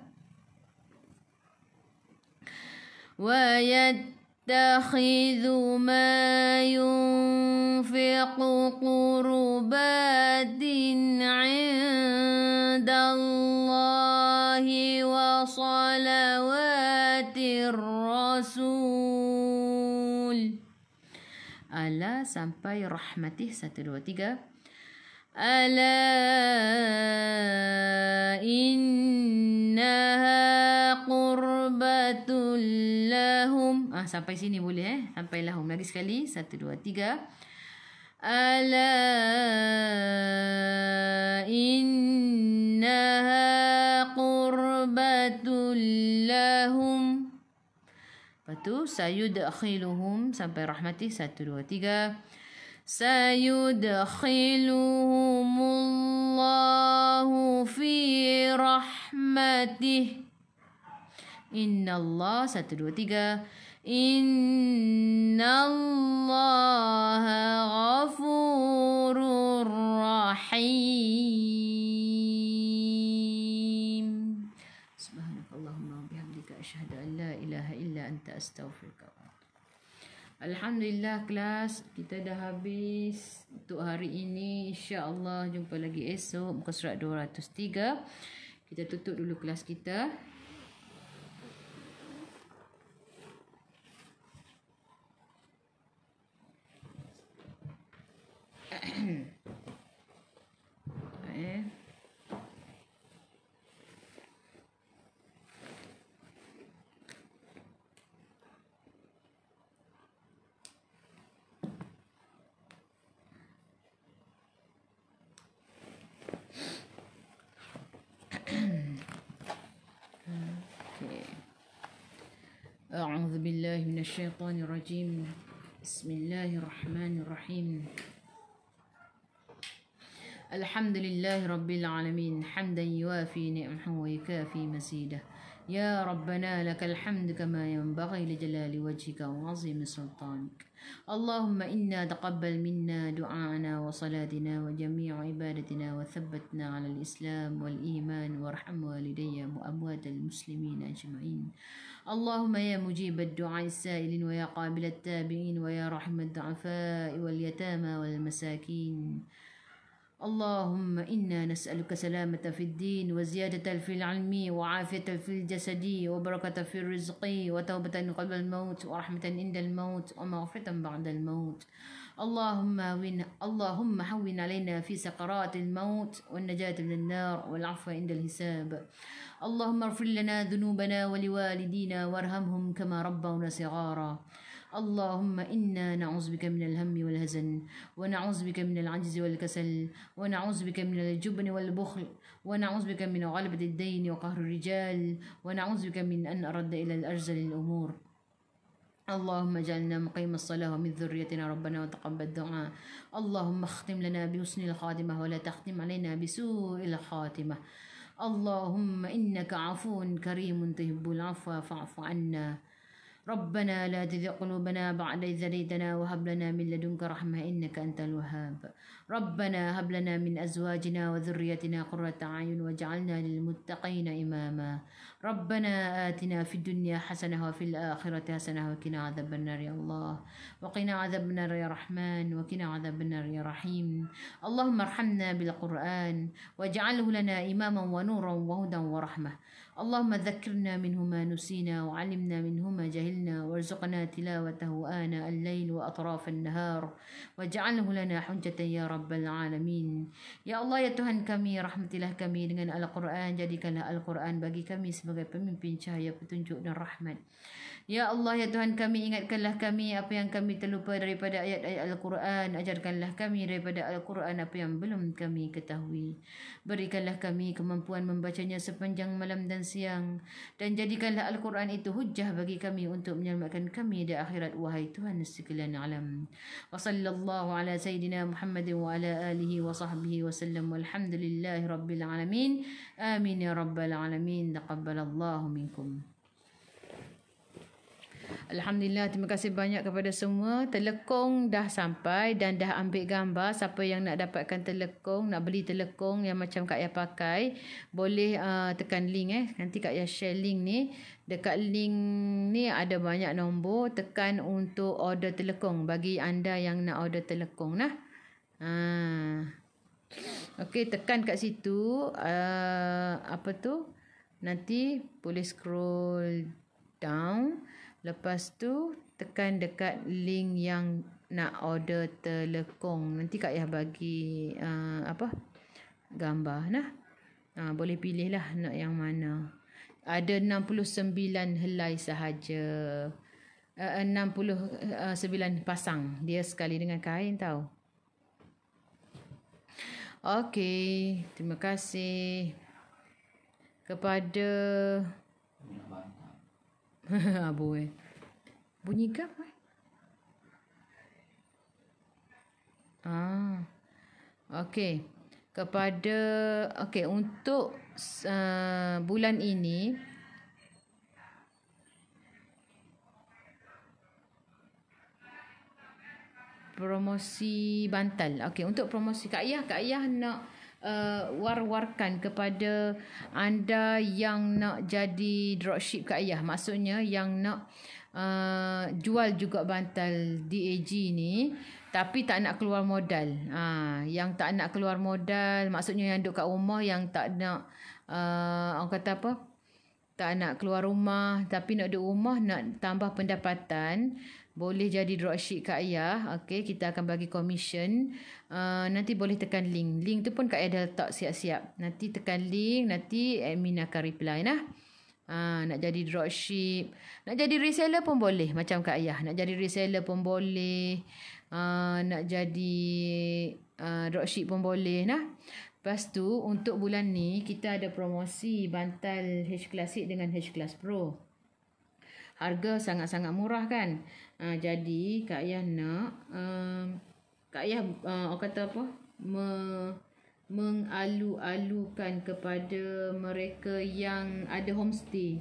Wa yattakhidhu ma yunfiqu qurbatin 'indallahi wa salawatir rasul. Ala sampai rahmatih. 1, 2, 3. Ala innaha qurbatul lahum. Sampai sini boleh sampai lahum lagi sekali. 1, 2, 3. Ala innaha qurbatul lahum. Lepas tu sayudkhiluhum sampai rahmatih. 1, 2, 3. Sayudkhiluhumullahu fi rahmatih. Innallah. 1, 2, 3. Innallaha anta astaghfiruka. Alhamdulillah kelas kita dah habis untuk hari ini. InsyaAllah jumpa lagi esok muka surat 203. Kita tutup dulu kelas kita. أعوذ بالله من الشيطان الرجيم. بسم الله الرحمن الرحيم. الحمد لله رب العالمين حمدا يوافي نعمه ويكافي مزيده. يا ربنا لك الحمد كما ينبغي لجلال وجهك وعظيم سلطانك. اللهم إنا تقبل منا دعاءنا وصلاتنا وجميع عبادتنا وثبتنا على الإسلام والإيمان وارحم والدي وأموات المسلمين أجمعين. اللهم يا مجيب الدعاء السائلين ويا قابل التابعين ويا رحم الضعفاء واليتامى والمساكين. اللهم إنا نسألك سلامة في الدين وزيادة في العلم وعافية في الجسد وبركة في الرزق وتوبة قبل الموت ورحمة عند الموت ومغفرة بعد الموت. اللهم هون علينا في سكرات الموت والنجاة من النار والعفو عند الحساب. اللهم اغفر لنا ذنوبنا ولوالدينا وارحمهم كما ربونا صغارا. اللهم إنا نعوذ بك من الهم والهزن ونعوذ بك من العجز والكسل ونعوذ بك من الجبن والبخل ونعوذ بك من غلبة الدين وقهر الرجال ونعوذ بك من أن أرد إلى الأرذل الأمور. اللهم اجعلنا مقيم الصلاة ومن ذريتنا ربنا وتقبل الدعاء. اللهم اختم لنا بحسن الخاتمة ولا تختم علينا بسوء الخاتمة. اللهم إنك عفو كريم تحب العفو فاعف عنا. ربنا لا تزغ قلوبنا بعد إذ هديتنا وهب لنا من لدنك رحمة إنك أنت الوهاب. ربنا هب لنا من أزواجنا وذريتنا قرة أعين واجعلنا للمتقين إماما. ربنا آتنا في الدنيا حسنة وفي الآخرة حسنة وقنا عذاب النار يا الله. وقنا عذاب النار يا رحمن وقنا عذاب النار يا رحيم. اللهم ارحمنا بالقرآن واجعله لنا إماما ونورا وهدى ورحمة. اللهم ذكرنا منه ما نسينا وعلمنا منه ما جهلنا وارزقنا تلاوته آناء الليل وأطراف النهار واجعله لنا حجة يا رب العالمين. Ya Allah, ya Tuhan kami, rahmatilah kami dengan Al-Quran. Jadikanlah Al-Quran bagi kami sebagai pemimpin cahaya petunjuk dan rahmat. Ya Allah, ya Tuhan kami, ingatkanlah kami apa yang kami terlupa daripada ayat-ayat Al-Quran. Ajarkanlah kami daripada Al-Quran apa yang belum kami ketahui. Berikanlah kami kemampuan membacanya sepanjang malam dan siang. Dan jadikanlah Al-Quran itu hujjah bagi kami untuk menyelamatkan kami di akhirat, wahai Tuhan sekalian alam. Wa sallallahu ala sayyidina Muhammad wa ala alihi wa sahbihi wa sallam. Walhamdulillahi rabbil alamin. Amin ya rabbal alamin. Taqabbalallahu minkum. Alhamdulillah, terima kasih banyak kepada semua. Telekong dah sampai dan dah ambil gambar. Siapa yang nak dapatkan telekong, nak beli telekong yang macam Kak Yah pakai, boleh tekan link Nanti Kak Yah share link ni. Dekat link ni ada banyak nombor. Tekan untuk order telekong bagi anda yang nak order telekong nah. Okey, tekan kat situ. Nanti boleh scroll down. Lepas tu tekan dekat link yang nak order telekong. Nanti Kak Yah bagi gambar nah. Boleh pilih lah nak yang mana. Ada 69 helai sahaja. 69 pasang. Dia sekali dengan kain tau. Okey, terima kasih kepada Abu bunyi gam okey. Untuk bulan ini promosi bantal. Okey, untuk promosi Kak Yah nak war-warkan kepada anda yang nak jadi dropship Kak Yah. Maksudnya yang nak jual juga bantal DAG ni, tapi tak nak keluar modal. Yang tak nak keluar modal, maksudnya yang duduk kat rumah, yang tak nak orang kata apa, tak nak keluar rumah tapi nak duduk rumah, nak tambah pendapatan, boleh jadi dropship Kak Ayah. Okey, kita akan bagi commission. Nanti boleh tekan link. Link tu pun Kak Ayah dah letak siap-siap. Nanti tekan link, nanti admin akan reply nah. Nak jadi dropship, nak jadi reseller pun boleh macam Kak Ayah. Nak jadi reseller pun boleh. Nak jadi dropship pun boleh nah. Lepas tu untuk bulan ni kita ada promosi bantal H Classic dengan H Class Pro. Harga sangat-sangat murah kan. Jadi Kak Ayah nak Kak Ayah orang kata apa? Mengalu-alukan kepada mereka yang ada homestay.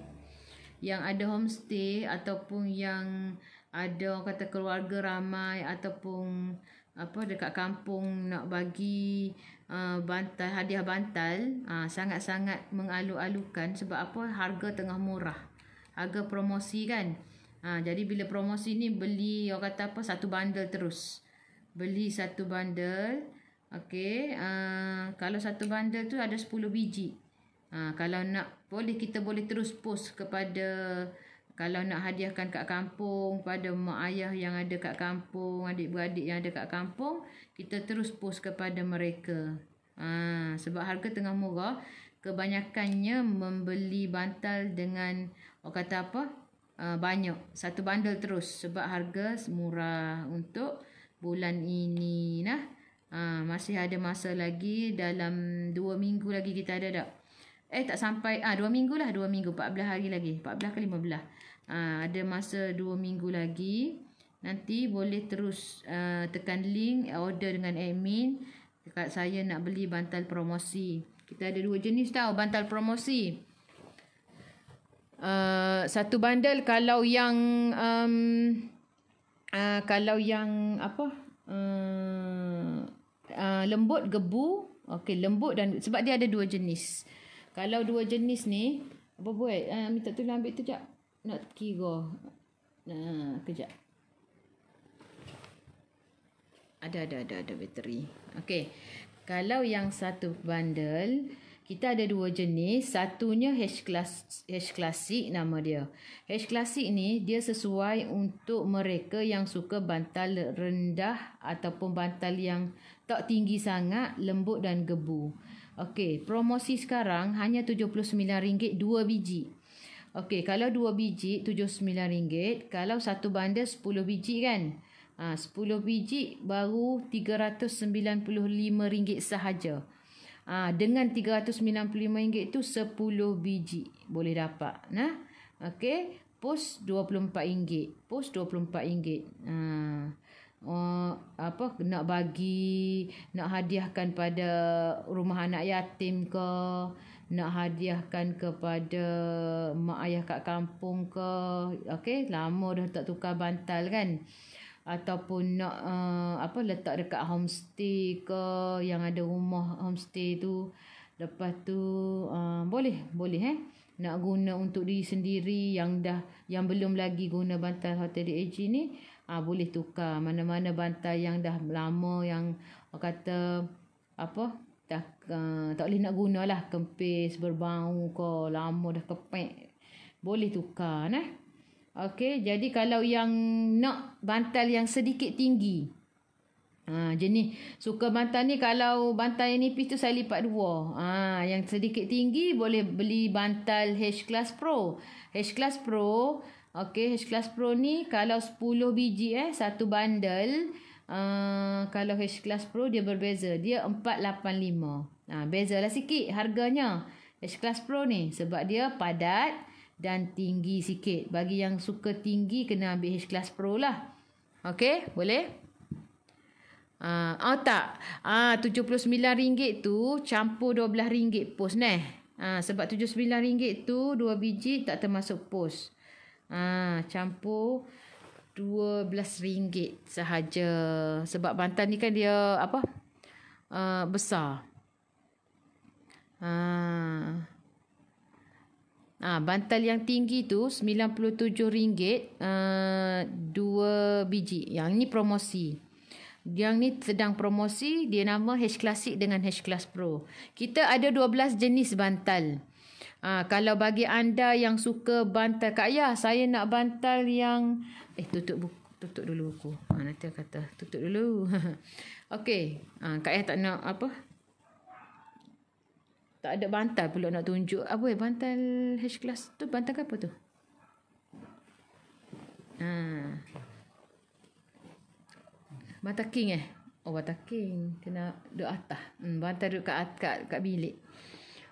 Yang ada homestay ataupun yang ada orang kata keluarga ramai ataupun apa dekat kampung nak bagi bantal, hadiah bantal, sangat-sangat mengalu-alukan. Sebab apa? Harga tengah murah. Harga promosi kan. Jadi bila promosi ni beli orang kata apa, satu bundle terus. Beli satu bundle. Okey, kalau satu bundle tu ada 10 biji. Kalau nak kita boleh terus post kepada, kalau nak hadiahkan kat kampung, pada mak ayah yang ada kat kampung, adik-beradik yang ada kat kampung, kita terus post kepada mereka. Sebab harga tengah murah, kebanyakannya membeli bantal dengan orang kata apa? Banyak, satu bundle terus sebab harga murah untuk bulan ini nah. Masih ada masa lagi, dalam 2 minggu lagi kita ada tak? Tak sampai 2 minggu lah, 2 minggu, 14 hari lagi, 14 ke 15. Ada masa 2 minggu lagi. Nanti boleh terus tekan link, order dengan admin. Dekat saya nak beli bantal promosi. Kita ada 2 jenis tau bantal promosi. Satu bundle kalau yang apa, lembut gebu. Okey, lembut dan sebab dia ada 2 jenis. Kalau 2 jenis ni apa buat? Minta tolong ambil tu jap. Nak kira. Kejap. Ada bateri. Okey. Kalau yang satu bundle, kita ada 2 jenis. Satunya H Classic nama dia. H Classic ni dia sesuai untuk mereka yang suka bantal rendah ataupun bantal yang tak tinggi sangat, lembut dan gebu. Okey, promosi sekarang hanya RM79 2 biji. Okey, kalau 2 biji RM79. Kalau satu bundle 10 biji kan. 10 biji baru RM395 sahaja. Dengan RM395 tu 10 biji boleh dapat. Nah. Okey, pos RM24. Pos RM24. Apa nak bagi, nak hadiahkan pada rumah anak yatim ke, nak hadiahkan kepada mak ayah kat kampung ke. Okey, lama dah tak tukar bantal kan. Ataupun nak letak dekat homestay ke, yang ada rumah homestay tu. Lepas tu boleh nak guna untuk diri sendiri yang belum lagi guna bantal Hotel DAG ni, boleh tukar mana-mana bantal yang dah lama, yang kata apa dah tak boleh nak guna lah, kempis, berbau ke, lama dah kepek, boleh tukar nah. Okey, jadi kalau yang nak bantal yang sedikit tinggi, jenis suka bantal ni, kalau bantal yang nipis tu saya lipat 2. Yang sedikit tinggi boleh beli bantal H Class Pro. H Class Pro, okey, H Class Pro ni kalau 10 biji satu bundle. Kalau H Class Pro dia berbeza, dia 485. Bezalah sikit harganya H Class Pro ni sebab dia padat dan tinggi sikit. Bagi yang suka tinggi kena ambil H Class Pro lah. Okey, boleh? Tak. RM79 tu campur RM12 pos neh. Sebab RM79 tu 2 biji tak termasuk pos. Campur RM12 sahaja. Sebab bantal ni kan dia apa? Besar. Bantal yang tinggi tu RM97, 2 biji. Yang ni promosi. Yang ni sedang promosi, dia nama H Classic dengan H Class Pro. Kita ada 12 jenis bantal. Kalau bagi anda yang suka bantal, Kak Ayah, saya nak bantal yang tutup dulu buku. Nanti kata tutup dulu. Okey. Kak Ayah tak nak apa? Tak ada bantal pula nak tunjuk. Apa bantal H Class tu? Bantal apa tu? Bantal King bantal King. Kena duduk atas. Bantal duduk kat bilik.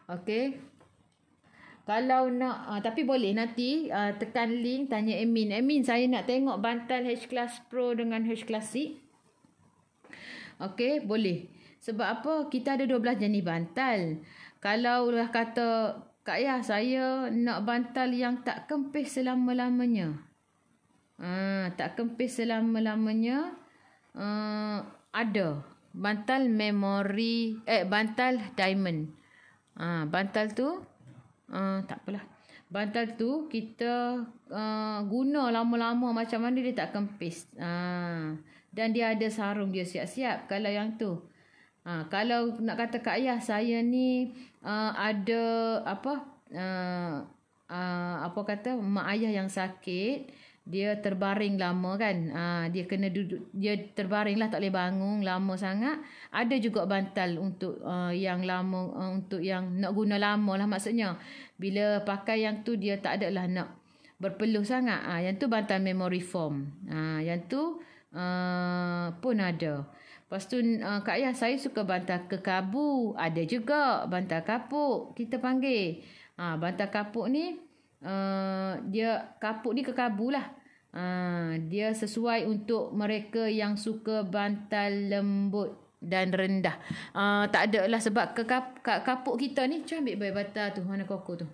Okey. Kalau nak, tapi boleh nanti tekan link, tanya admin. Admin, saya nak tengok bantal H Class Pro dengan H Classic. Okey, boleh. Sebab apa? Kita ada 12 jenis bantal. Kalau lah kata, Kak Ayah, saya nak bantal yang tak kempis selama-lamanya. Tak kempis selama-lamanya. Ada. Bantal memory, bantal diamond. Bantal tu, tak apalah. Bantal tu kita guna lama-lama macam mana dia tak kempis. Dan dia ada sarung dia siap-siap. Kalau yang tu. Kalau nak kata Kak Ayah, saya ni ada apa kata mak ayah yang sakit, dia terbaring lama kan. Dia kena duduk, dia terbaring lah, tak boleh bangun lama sangat. Ada juga bantal untuk yang lama, untuk yang nak guna lama lah maksudnya. Bila pakai yang tu dia tak ada lah nak berpeluh sangat. Yang tu bantal memory foam. Yang tu pun ada. Lepas tu Kak Ayah, saya suka bantal kekabu. Ada juga bantal kapuk kita panggil. Bantal kapuk ni dia kapuk ni kekabu lah. Dia sesuai untuk mereka yang suka bantal lembut dan rendah. Tak ada lah sebab kapuk kita ni. Macam ambil bantal tu, mana koko tu.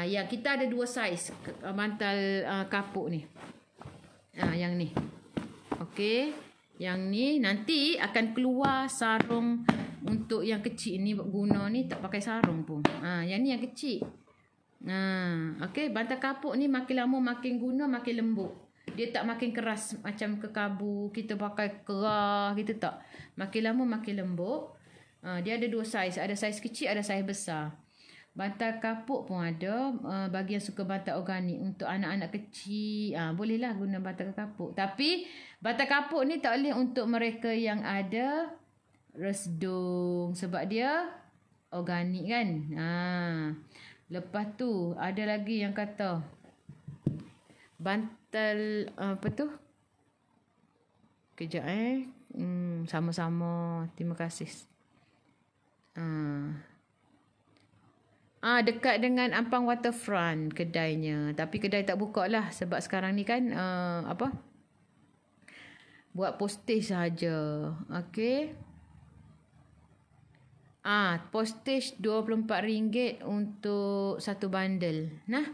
Yang kita ada 2 saiz bantal kapuk ni. Yang ni. Okey. Yang ni nanti akan keluar sarung untuk yang kecil ni, guna ni tak pakai sarung pun. Yang ni yang kecil. Okey, bantal kapuk ni makin lama makin guna makin lembut. Dia tak makin keras macam kekabu kita pakai kerah gitu, tak. Makin lama makin lembut. Dia ada 2 saiz, ada saiz kecil, ada saiz besar. Bantal kapuk pun ada, bagi yang suka bantal organik untuk anak-anak kecil, bolehlah guna bantal kapuk. Tapi bantal kapuk ni tak boleh untuk mereka yang ada resdung sebab dia organik kan. Lepas tu ada lagi yang kata bantal apa tu? Kejap sama-sama. Terima kasih. Dekat dengan Ampang Waterfront kedainya. Tapi kedai tak buka lah sebab sekarang ni kan buat postage saja. Okey. Postage RM24 untuk satu bundle. Nah,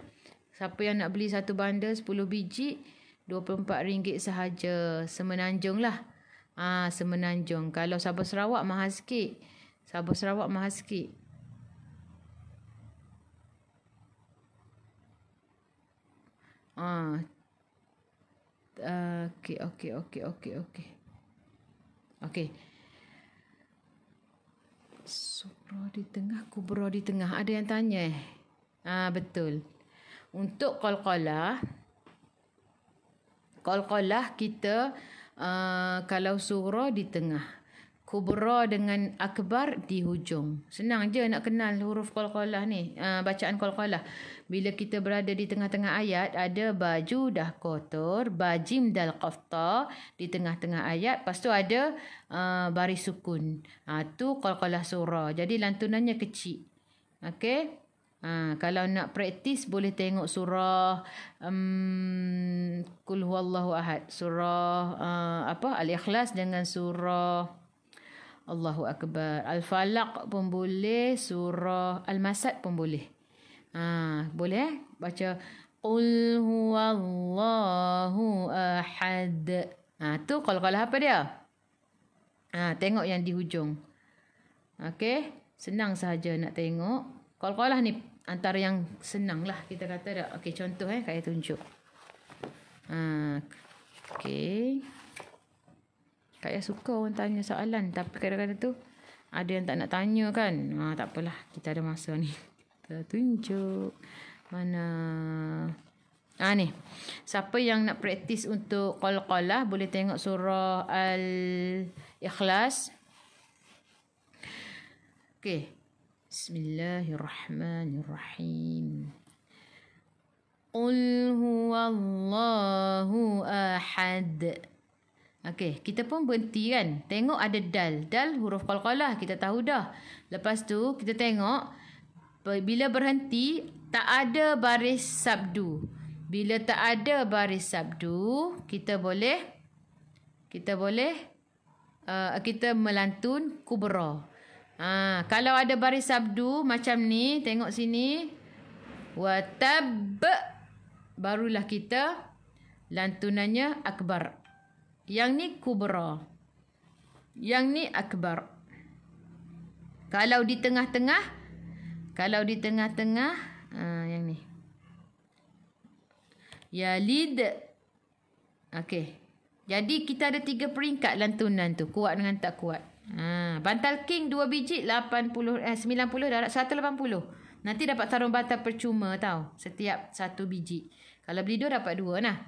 siapa yang nak beli satu bundle 10 biji, RM24 sahaja. Semenanjung lah. Semenanjung. Kalau Sabah Sarawak mahal sikit. Sabah Sarawak mahal sikit. Okey. Subra di tengah, kubra di tengah. Ada yang tanya betul. Untuk qalqalah kita kalau surah di tengah, kubra dengan akbar di hujung. Senang je nak kenal huruf qalqalah ni, bacaan qalqalah. Bila kita berada di tengah-tengah ayat, ada baju dah kotor, bajim dal qafta di tengah-tengah ayat, lepas tu ada baris sukun. Tu qalqalah surah. Jadi lantunannya kecil. Okey. Kalau nak praktis boleh tengok surah Qul huwallahu ahad, surah Al-Ikhlas dengan surah Allahu Akbar. Al-Falaq pun boleh, surah Al-Masad pun boleh. Boleh baca Qul huwallahu ahad. Tu qalqalah apa dia? Tengok yang di hujung. Okey, senang sahaja nak tengok. Qalqalah ni antara yang senang lah kita kata dah. Okey, contoh Kak Ayah tunjuk. Okey. Kak Ayah suka orang tanya soalan, tapi kadang-kadang tu ada yang tak nak tanya kan. Tak apalah, kita ada masa ni. Kita tunjuk. Mana? Ni. Siapa yang nak praktis untuk qalqalah boleh tengok surah Al-Ikhlas. Okey. Bismillahirrahmanirrahim. Qul huwallahu ahad. Okey, kita pun berhenti kan. Tengok ada dal. Dal huruf qalqalah, kita tahu dah. Lepas tu kita tengok bila berhenti tak ada baris sabdu. Bila tak ada baris sabdu, kita melantun kubra. Kalau ada baris sabdu macam ni, tengok sini. Wa tab, barulah kita lantunannya akbar. Yang ni kubra. Yang ni akbar. Kalau di tengah-tengah, yang ni. Yalid. Okey. Jadi kita ada 3 peringkat lantunan tu. Kuat dengan tak kuat. Bantal king 2 biji 90 darab 180. Nanti dapat sarung bantal percuma tau. Setiap 1 biji. Kalau beli 2 dapat 2 nah.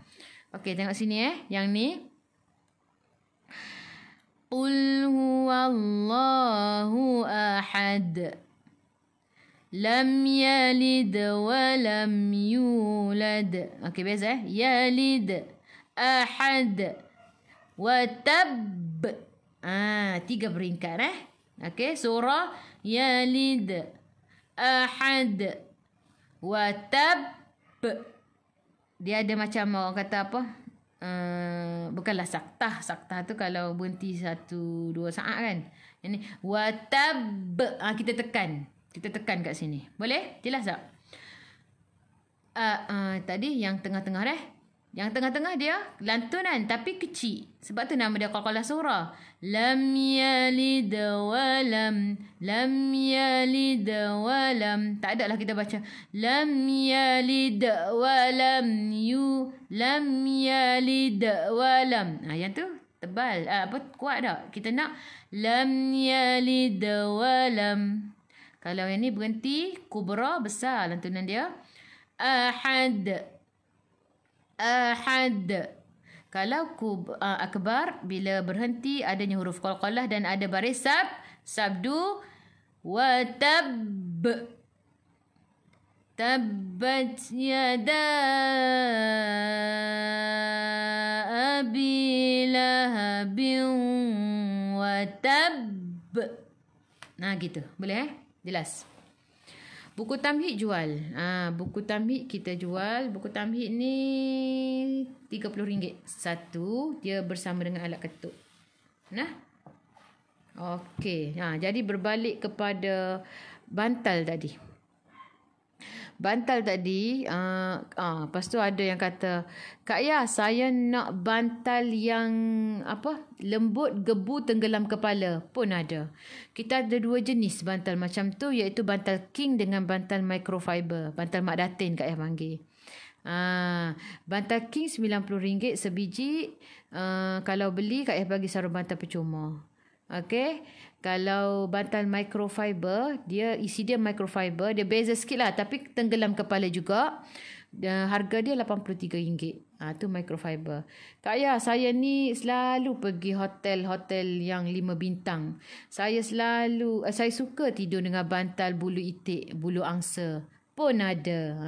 Okey, tengok sini Yang ni. Qul huwallahu ahad. Lam yalid wa lam yulad. Okey, biasa Yalid, ahad, wa tab. 3 peringkat Okey, surah Yalid, ahad, wa tab. Dia ada macam orang kata apa? Bukanlah saktah. Saktah tu kalau berhenti 1-2 saat kan. Ini wa tab. Kita tekan kat sini. Boleh? Jelas tak? Tadi yang tengah-tengah Yang tengah-tengah dia lantunan tapi kecil. Sebab tu nama dia qalqalah surah. Lam yalid wa lam. Lam yalid wa lam. Tak ada lah kita baca. Lam yalid wa lam yu. Lam yalid wa lam. Yang tu tebal. Kuat tak? Kita nak lam yalid wa lam. Kalau yang ni berhenti, kubra besar lantunan dia. Ahad. Kalau akbar, bila berhenti adanya huruf qalqalah dan ada baris sabdu. Wa tab. Tabbat yada abi lahabin wa tab. Gitu. Boleh Jelas. Buku tamhid jual. Buku tamhid kita jual. Buku tamhid ni RM30 satu. Dia bersama dengan alat ketuk. Okey. Jadi berbalik kepada bantal tadi. Lepas tu ada yang kata, Kak Ayah, saya nak bantal yang lembut, gebu, tenggelam kepala. Pun ada. Kita ada 2 jenis bantal macam tu, iaitu bantal king dengan bantal microfiber. Bantal Mak Datin Kak Ayah panggil. Bantal king RM90 sebiji. Kalau beli, Kak Ayah bagi sarung bantal percuma. Okey. Kalau bantal microfiber, isi dia microfiber, dia beza sikit lah, tapi tenggelam kepala juga. Harga dia RM83. Tu microfiber. Kak Ayah, saya ni selalu pergi hotel-hotel yang 5 bintang. Saya suka tidur dengan bantal bulu itik, bulu angsa. Pun ada.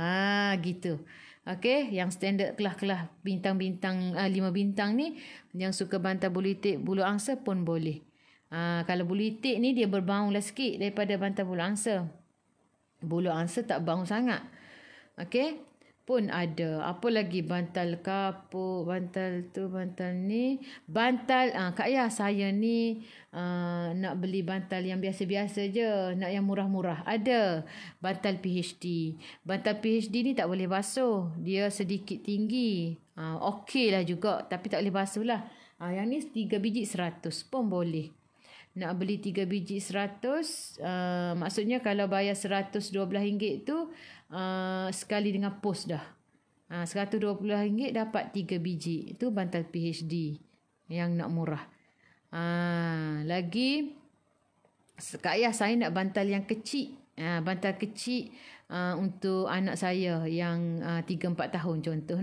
Gitu. Okey, yang standard kelas-kelas bintang-bintang 5 bintang ni, yang suka bantal bulu itik, bulu angsa pun boleh. Kalau bulu itik ni dia berbau lah sikit daripada bantal bulu angsa. Bulu angsa tak bau sangat. Okey. Pun ada. Apa lagi? Bantal kapuk, bantal tu, bantal ni. Bantal, Kak Ayah, saya ni nak beli bantal yang biasa-biasa je. Nak yang murah-murah. Ada. Bantal PHD. Bantal PHD ni tak boleh basuh. Dia sedikit tinggi. Okey lah juga. Tapi tak boleh basuh lah. Yang ni 3 biji 100 pun boleh. nak beli 3 biji 100, maksudnya kalau bayar RM112 tu sekali dengan pos dah. RM120 dapat 3 biji. Itu bantal PHD yang nak murah. Lagi Kak Ayah saya nak bantal yang kecil. Bantal kecil untuk anak saya yang 3-4 tahun contoh.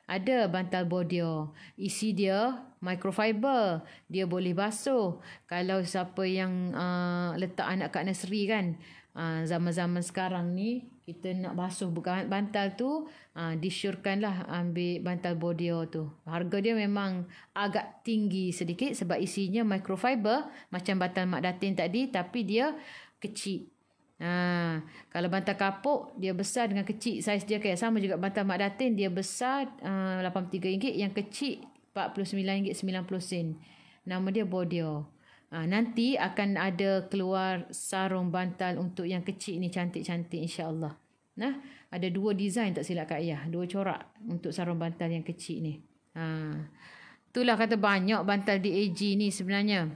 Ada bantal Bodio. Isi dia microfiber. Dia boleh basuh. Kalau siapa yang letak anak kat nursery kan. Zaman-zaman sekarang ni kita nak basuh bantal tu, disyorkanlah ambil bantal Bodio tu. Harga dia memang agak tinggi sedikit sebab isinya microfiber macam bantal Mak Datin tadi, tapi dia kecil. Kalau bantal kapuk dia besar dengan kecil, saiz dia kayak sama juga bantal Mak Datin, dia besar RM83, yang kecil RM49.90. Nama dia Bodio. Nanti akan ada keluar sarung bantal untuk yang kecil ni, cantik-cantik insya-Allah. Ada 2 design tak silap Kak Ayah, 2 corak untuk sarung bantal yang kecil ni. Itulah kata banyak bantal DAG ni sebenarnya.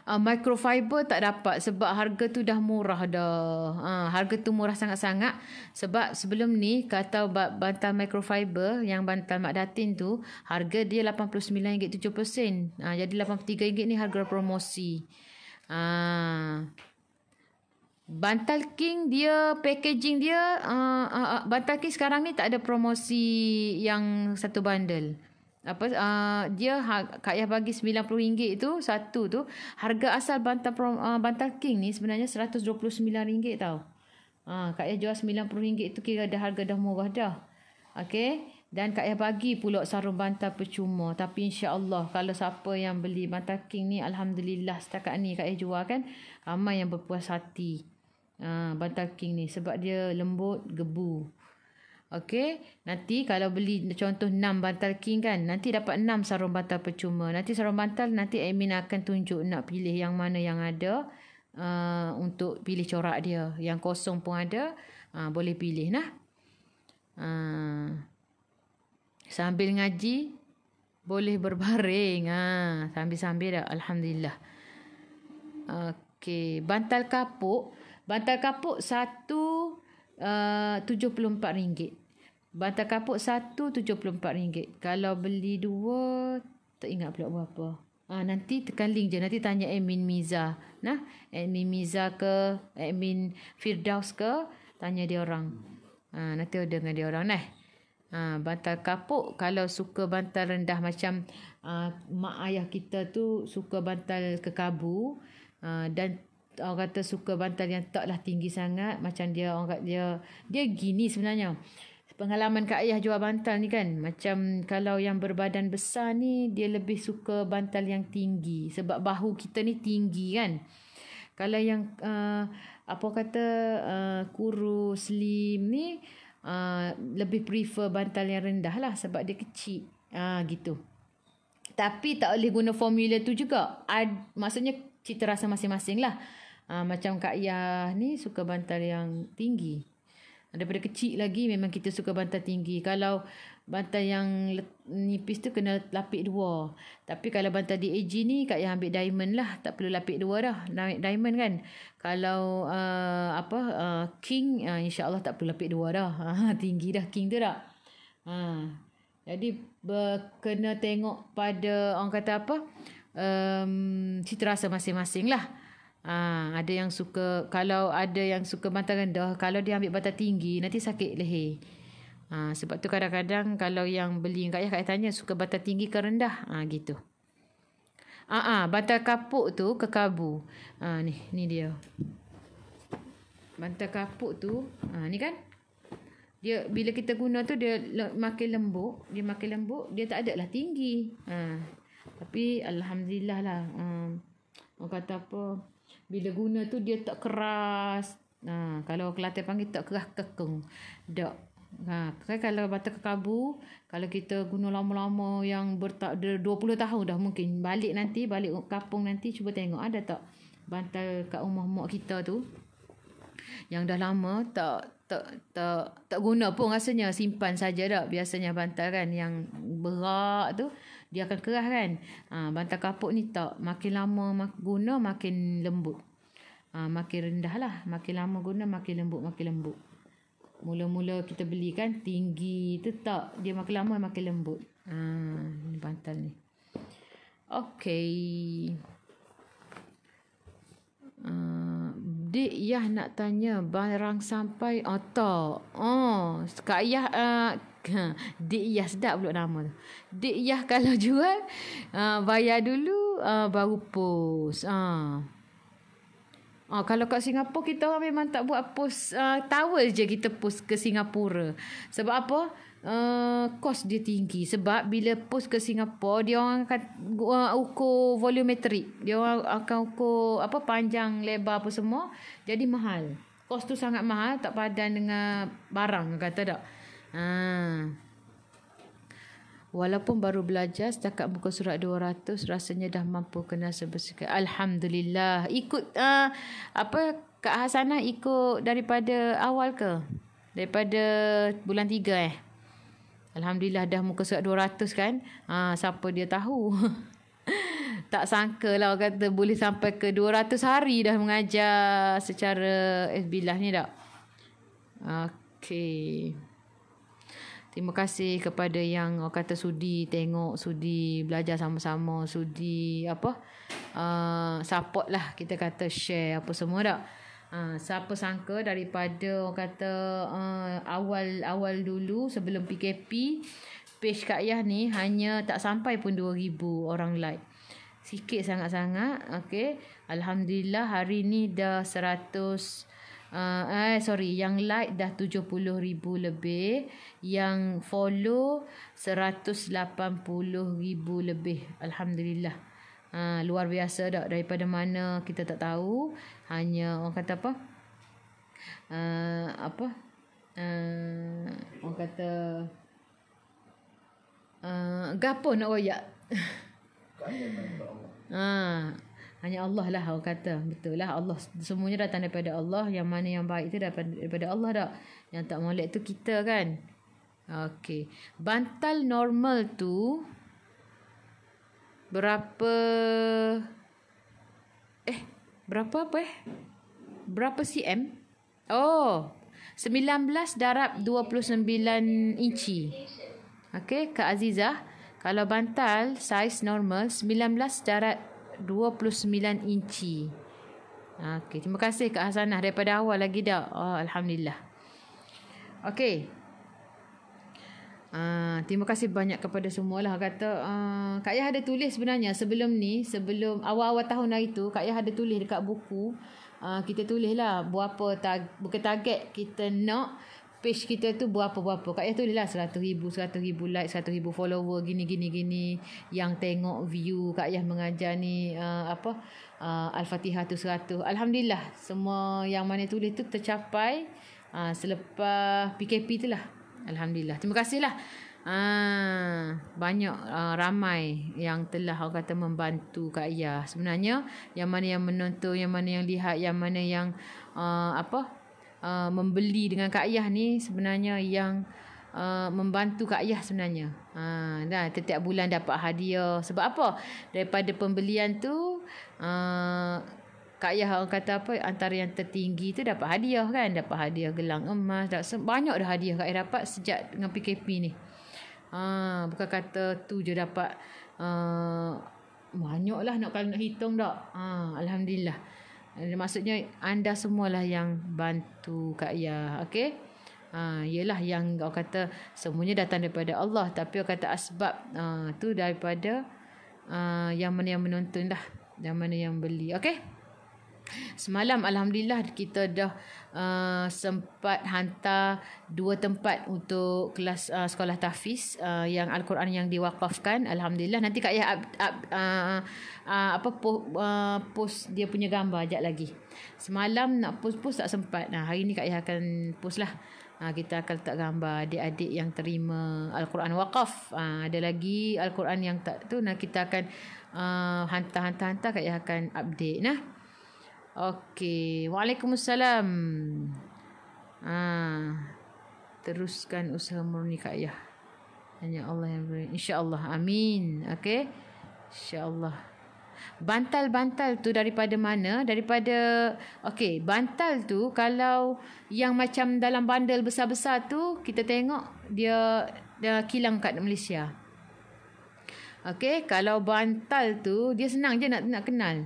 Microfiber tak dapat sebab harga tu dah murah dah. Harga tu murah sangat-sangat sebab sebelum ni kata bantal microfiber yang bantal Mak Datin tu harga dia RM89.70. Jadi RM83 ni harga promosi. Bantal King dia packaging dia bantal King sekarang ni tak ada promosi yang satu bundle. Dia Kak Ayah bagi RM90 tu satu tu. Harga asal bantal King ni sebenarnya RM129 tau. Kak Ayah jual RM90 tu kira dah harga dah murah dah. Okey, dan Kak Ayah bagi pula sarung bantal percuma. Tapi insya-Allah kalau siapa yang beli bantal King ni, alhamdulillah setakat ni Kak Ayah jual kan, ramai yang berpuas hati. Bantal King ni sebab dia lembut, gebu. Okey, nanti kalau beli contoh 6 bantal King kan, nanti dapat 6 sarung bantal percuma. Nanti sarung bantal nanti admin akan tunjuk nak pilih yang mana yang ada, untuk pilih corak dia. Yang kosong pun ada, boleh pilih nah. Sambil ngaji boleh berbaring. Sambil-sambil dah, alhamdulillah. Okey, bantal kapuk satu RM74. Bantal kapuk satu RM74. Kalau beli 2 tak ingat pula berapa. Nanti tekan link je, nanti tanya admin Miza. Admin Miza ke admin Firdaus ke, tanya dia orang. Nanti order dengan dia orang bantal kapuk kalau suka bantal rendah macam mak ayah kita tu suka bantal kekabu, dan orang kata suka bantal yang taklah tinggi sangat, macam dia orang kata dia gini sebenarnya. Pengalaman Kak Ayah jual bantal ni kan, macam kalau yang berbadan besar ni dia lebih suka bantal yang tinggi sebab bahu kita ni tinggi kan. Kalau yang kurus slim ni lebih prefer bantal yang rendah lah sebab dia kecil. Gitu. Tapi tak boleh guna formula tu juga. Maksudnya cita rasa masing-masing lah. Macam Kak Ayah ni suka bantal yang tinggi. Daripada kecil lagi memang kita suka bantal tinggi. Kalau bantal yang nipis tu kena lapik 2. Tapi kalau bantal DAG ni Kak Ayah ambil diamond lah. Tak perlu lapik 2 dah. Diamond kan. Kalau King, insya-Allah tak perlu lapik 2 dah. Tinggi dah King tu dah. Jadi kena tengok pada orang kata cita rasa masing-masing lah. Ada yang suka, kalau ada yang suka bantal rendah, kalau dia ambil bantal tinggi nanti sakit leher. Sebab tu kadang-kadang kalau yang beli Kak Ayah tanya suka bantal tinggi ke rendah, gitu. Bantal kapuk tu kekabu. Ni dia. Bantal kapuk tu, ni kan. Dia bila kita guna tu dia makin lembut, dia tak ada lah tinggi. Tapi alhamdulillah lah. Orang kata bila guna tu dia tak keras. Kalau Kelantan panggil tak keras kekeng. Tak. Kalau bantal kekabu, kalau kita guna lama-lama yang 20 tahun dah mungkin, balik kampung nanti cuba tengok ada tak bantal kat rumah mak kita tu yang dah lama tak guna pun rasanya, simpan saja dah. Biasanya bantal kan yang berat tu dia akan keras kan. Bantal kapuk ni tak. Makin lama guna makin lembut. Makin rendah lah. Makin lama guna makin lembut. Mula-mula kita beli kan tinggi tu tak. Dia makin lama makin lembut. Ni bantal ni. Okey. Dik Yah nak tanya barang sampai tak. Kak Yah Dik Yah sedap pula nama tu. Dik Yah kalau jual bayar dulu baru post. Kalau kat Singapura kita orang memang tak buat post towel je kita post ke Singapura. Sebab apa? Kos dia tinggi. Sebab bila post ke Singapura dia orang akan ukur volumetrik. Dia orang akan ukur panjang, lebar apa semua. Jadi mahal. Kos tu sangat mahal, tak padan dengan barang kata tak. Walaupun baru belajar setakat muka surat 200 rasanya dah mampu kenal sebersihkan. Alhamdulillah. Ikut Kak Hasanah ikut daripada awal ke? Daripada bulan 3 Alhamdulillah dah muka surat 200 kan. Siapa dia tahu. Tak sangka lah orang kata boleh sampai ke 200 hari dah mengajar secara Billah ni tak. Okey. Terima kasih kepada yang orang kata sudi tengok, sudi belajar sama-sama, sudi support lah, kita kata share apa semua tak. Siapa sangka daripada orang kata awal dulu sebelum PKP, page Kak Yah ni hanya tak sampai pun 2,000 orang like. Sikit sangat-sangat. Okay. Alhamdulillah hari ni dah 100 yang like dah 70,000 lebih, yang follow 180,000 lebih. Alhamdulillah. Luar biasa tak, daripada mana kita tak tahu. Hanya orang kata orang kata gapo nak royak. Hanya Allah lah orang kata. Betul lah, Allah semuanya datang daripada Allah. Yang mana yang baik tu daripada Allah tak. Yang tak molek tu kita kan. Okey. Bantal normal tu berapa cm? 19 darab 29 inci. Okey, Kak Azizah, kalau bantal saiz normal 19 darab 29 inci. Okey, terima kasih Kak Hasanah daripada awal lagi dah. Alhamdulillah. Okey. Terima kasih banyak kepada semua lah. Kata Kak Yah ada tulis sebenarnya sebelum awal-awal tahun hari tu, Kak Yah ada tulis dekat buku. Kita tulis lah bukan target kita nak page kita tu berapa. Kak Yah tulis lah 100,000 like, 100,000 follower, gini. Yang tengok view Kak Yah mengajar ni Al-Fatihah tu 100. Alhamdulillah semua yang mana tulis tu tercapai selepas PKP tu lah. Alhamdulillah. Terima kasihlah. Banyak ramai yang telah orang kata membantu Kak Yah. Sebenarnya yang mana yang menonton, yang mana yang lihat, yang mana yang membeli dengan Kak Yah ni sebenarnya yang membantu Kak Yah sebenarnya. Dan setiap bulan dapat hadiah. Sebab apa? Daripada pembelian tu Kak Yah orang kata antara yang tertinggi tu dapat hadiah kan. Dapat hadiah gelang emas. Banyak dah hadiah Kak Yah dapat sejak dengan PKP ni. Bukan kata tu je dapat. Banyak lah kalau nak hitung tak. Alhamdulillah. Maksudnya anda semualah yang bantu Kak Yah. Okay. Yelah yang orang kata semuanya datang daripada Allah. Tapi orang kata asbab tu daripada yang mana yang menonton lah. Yang mana yang beli. Okay. Semalam Alhamdulillah kita dah sempat hantar 2 tempat untuk kelas sekolah tahfiz yang Al-Quran yang diwakafkan. Alhamdulillah. Nanti Kak Yah post dia punya gambar sekejap lagi. Semalam nak post tak sempat. Hari ni Kak Yah akan post lah. Kita akan letak gambar adik-adik yang terima Al-Quran wakaf. Ada lagi Al-Quran yang tak tu. Kita akan hantar. Kak Yah akan update nah. Okey. Waalaikumsalam. Teruskan usaha murni Kak Yah. Hanya Allah yang beri. InsyaAllah. Amin. Okey. InsyaAllah. Bantal-bantal tu daripada mana? Daripada, okey, bantal tu kalau yang macam dalam bandel besar-besar tu, kita tengok dia kilang kat Malaysia. Okey, kalau bantal tu, dia senang je nak kenal.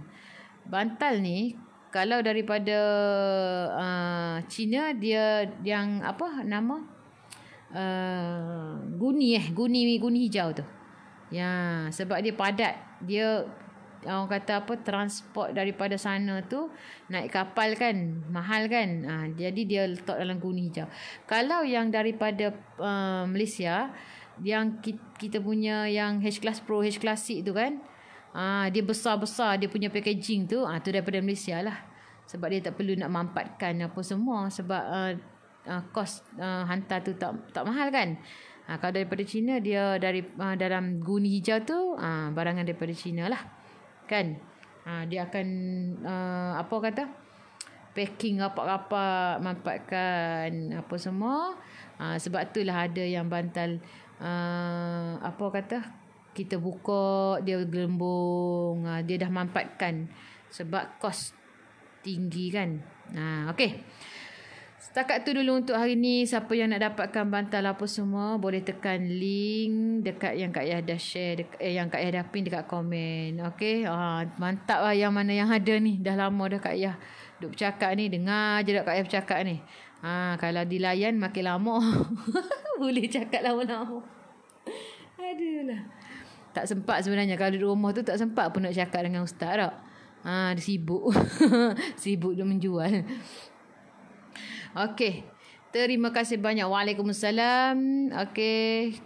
Bantal ni, kalau daripada China, dia yang apa nama? Guni hijau tu. Ya, sebab dia padat. Dia orang kata apa, transport daripada sana tu naik kapal kan, mahal kan. Jadi dia letak dalam guni hijau. Kalau yang daripada Malaysia, yang kita punya yang H-Class Pro, H Classic tu kan, dia besar-besar, dia punya packaging tu, tu daripada Malaysia lah. Sebab dia tak perlu nak mampatkan apa semua, sebab kos hantar tu tak mahal kan. Kalau daripada China, dia dari dalam guni hijau tu, barangan daripada China lah kan. Dia akan apa kata, packing rapat-rapat, mampatkan apa semua. Sebab itulah ada yang bantal apa kata, kita buka dia gelembung, dia dah mampatkan sebab kos tinggi kan. Okey. Setakat tu dulu untuk hari ni. Siapa yang nak dapatkan bantal apa semua, boleh tekan link dekat yang Kak Yah dah share, yang Kak Yah dah pin dekat komen. Okey. Mantap lah yang mana yang ada ni. Dah lama dah Kak Yah duk bercakap ni. Dengar je dah Kak Yah bercakap ni. Kalau dilayan makin lama. Boleh cakap lama-lama. Aduh lah. Tak sempat sebenarnya. Kalau di rumah tu tak sempat pun nak cakap dengan ustaz tak. Dia sibuk. Sibuk dia menjual. Okey. Terima kasih banyak. Waalaikumsalam. Okey.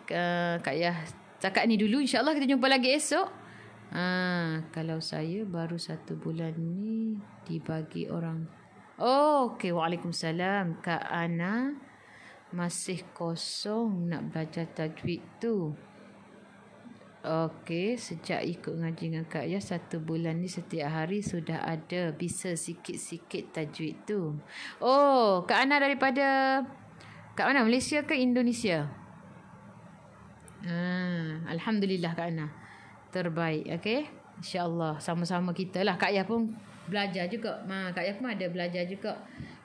Kak Yah cakap ni dulu. InsyaAllah kita jumpa lagi esok. Kalau saya baru 1 bulan ni dibagi orang. Okey. Waalaikumsalam. Kak Ana masih kosong nak belajar tajwid tu. Okey, sejak ikut ngaji dengan Kak Yah 1 bulan ni setiap hari sudah ada bisa sikit-sikit tajwid tu. Kak Ana daripada Kak mana, Malaysia ke Indonesia? Alhamdulillah Kak Ana. Terbaik, okey. InsyaAllah sama-sama kita lah. Kak Yah pun belajar juga. Kak Yah pun ada belajar juga.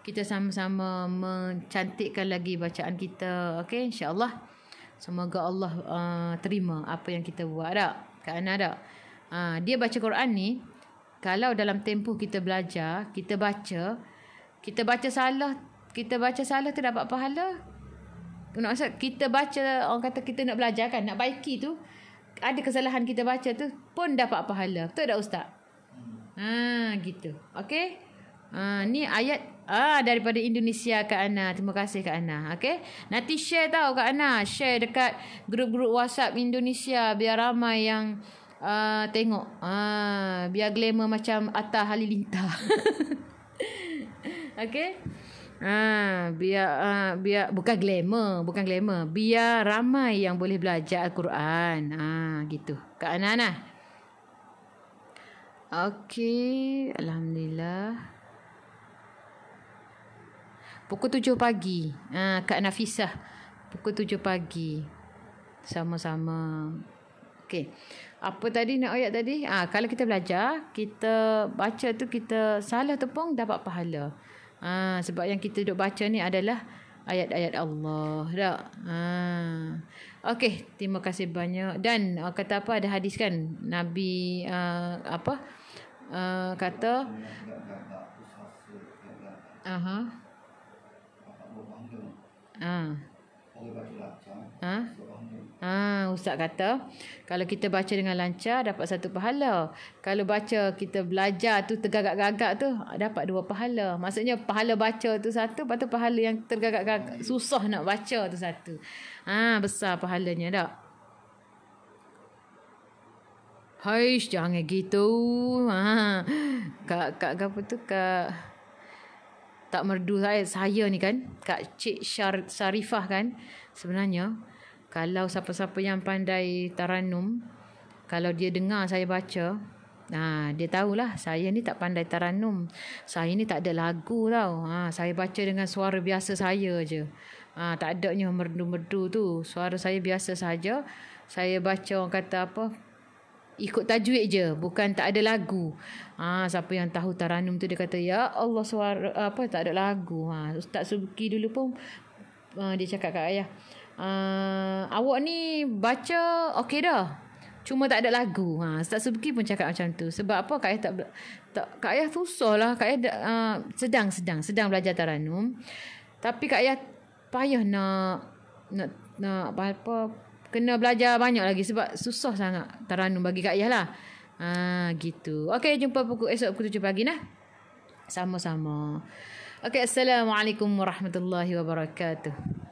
Kita sama-sama mencantikkan lagi bacaan kita. Okey, insyaAllah. Semoga Allah terima apa yang kita buat tak? Kak Ana tak? Dia baca Quran ni, kalau dalam tempoh kita belajar, kita baca salah tu dapat pahala. Maksud kita baca, orang kata kita nak belajar kan, nak baiki tu, ada kesalahan kita baca tu pun dapat pahala. Betul tak Ustaz? Gitu. Okey? Ni ayat daripada Indonesia Kak Ana. Terima kasih Kak Ana. Okey. Nanti share tau Kak Ana. Share dekat grup-grup WhatsApp Indonesia biar ramai yang tengok. Biar glamour macam Atta Halilintar. Okey. Biar bukan glamour. Biar ramai yang boleh belajar Al-Quran. Gitu. Kak Ana nah. Okey. Alhamdulillah. Pukul 7 pagi. Kak Nafisah. Pukul 7 pagi. Sama-sama. Okey. Apa tadi nak ayat tadi? Kalau kita belajar, kita baca tu, kita salah tu pun dapat pahala. Sebab yang kita duk baca ni adalah ayat-ayat Allah. Tak? Okey. Terima kasih banyak. Dan kata apa, ada hadis kan? Nabi kata Ustaz kata kalau kita baca dengan lancar dapat 1 pahala. Kalau baca kita belajar tu tergagak-gagak tu dapat 2 pahala. Maksudnya pahala baca tu 1, lepas tu pahala yang tergagak-gagak susah nak baca tu 1. Besar pahalanya tak? Haish, jangan gitu. Kak apa tu, Kak tak merdu saya ni kan, Kak Cik Sarifah kan, sebenarnya kalau siapa-siapa yang pandai taranum, kalau dia dengar saya baca, dia tahulah saya ni tak pandai taranum. Saya ni tak ada lagu tau. Saya baca dengan suara biasa saya je. Tak adanya merdu-merdu tu. Suara saya biasa saja. Saya baca orang kata apa, ikut tajwid je, bukan tak ada lagu. Siapa yang tahu Taranum tu dia kata, ya Allah suara apa tak ada lagu. Ustaz Subki dulu pun dia cakap kat ayah, awak ni baca okey dah, cuma tak ada lagu. Ustaz Subki pun cakap macam tu. Sebab apa Kak Ayah tak Kak Ayah susah lah. Kak Ayah sedang belajar Taranum. Tapi Kak Ayah payah nak apa, kena belajar banyak lagi sebab susah sangat Taranum bagi Kak Ayah lah. Gitu. Okey, jumpa esok pukul 7 pagi nah. Sama-sama. Okey, Assalamualaikum warahmatullahi wabarakatuh.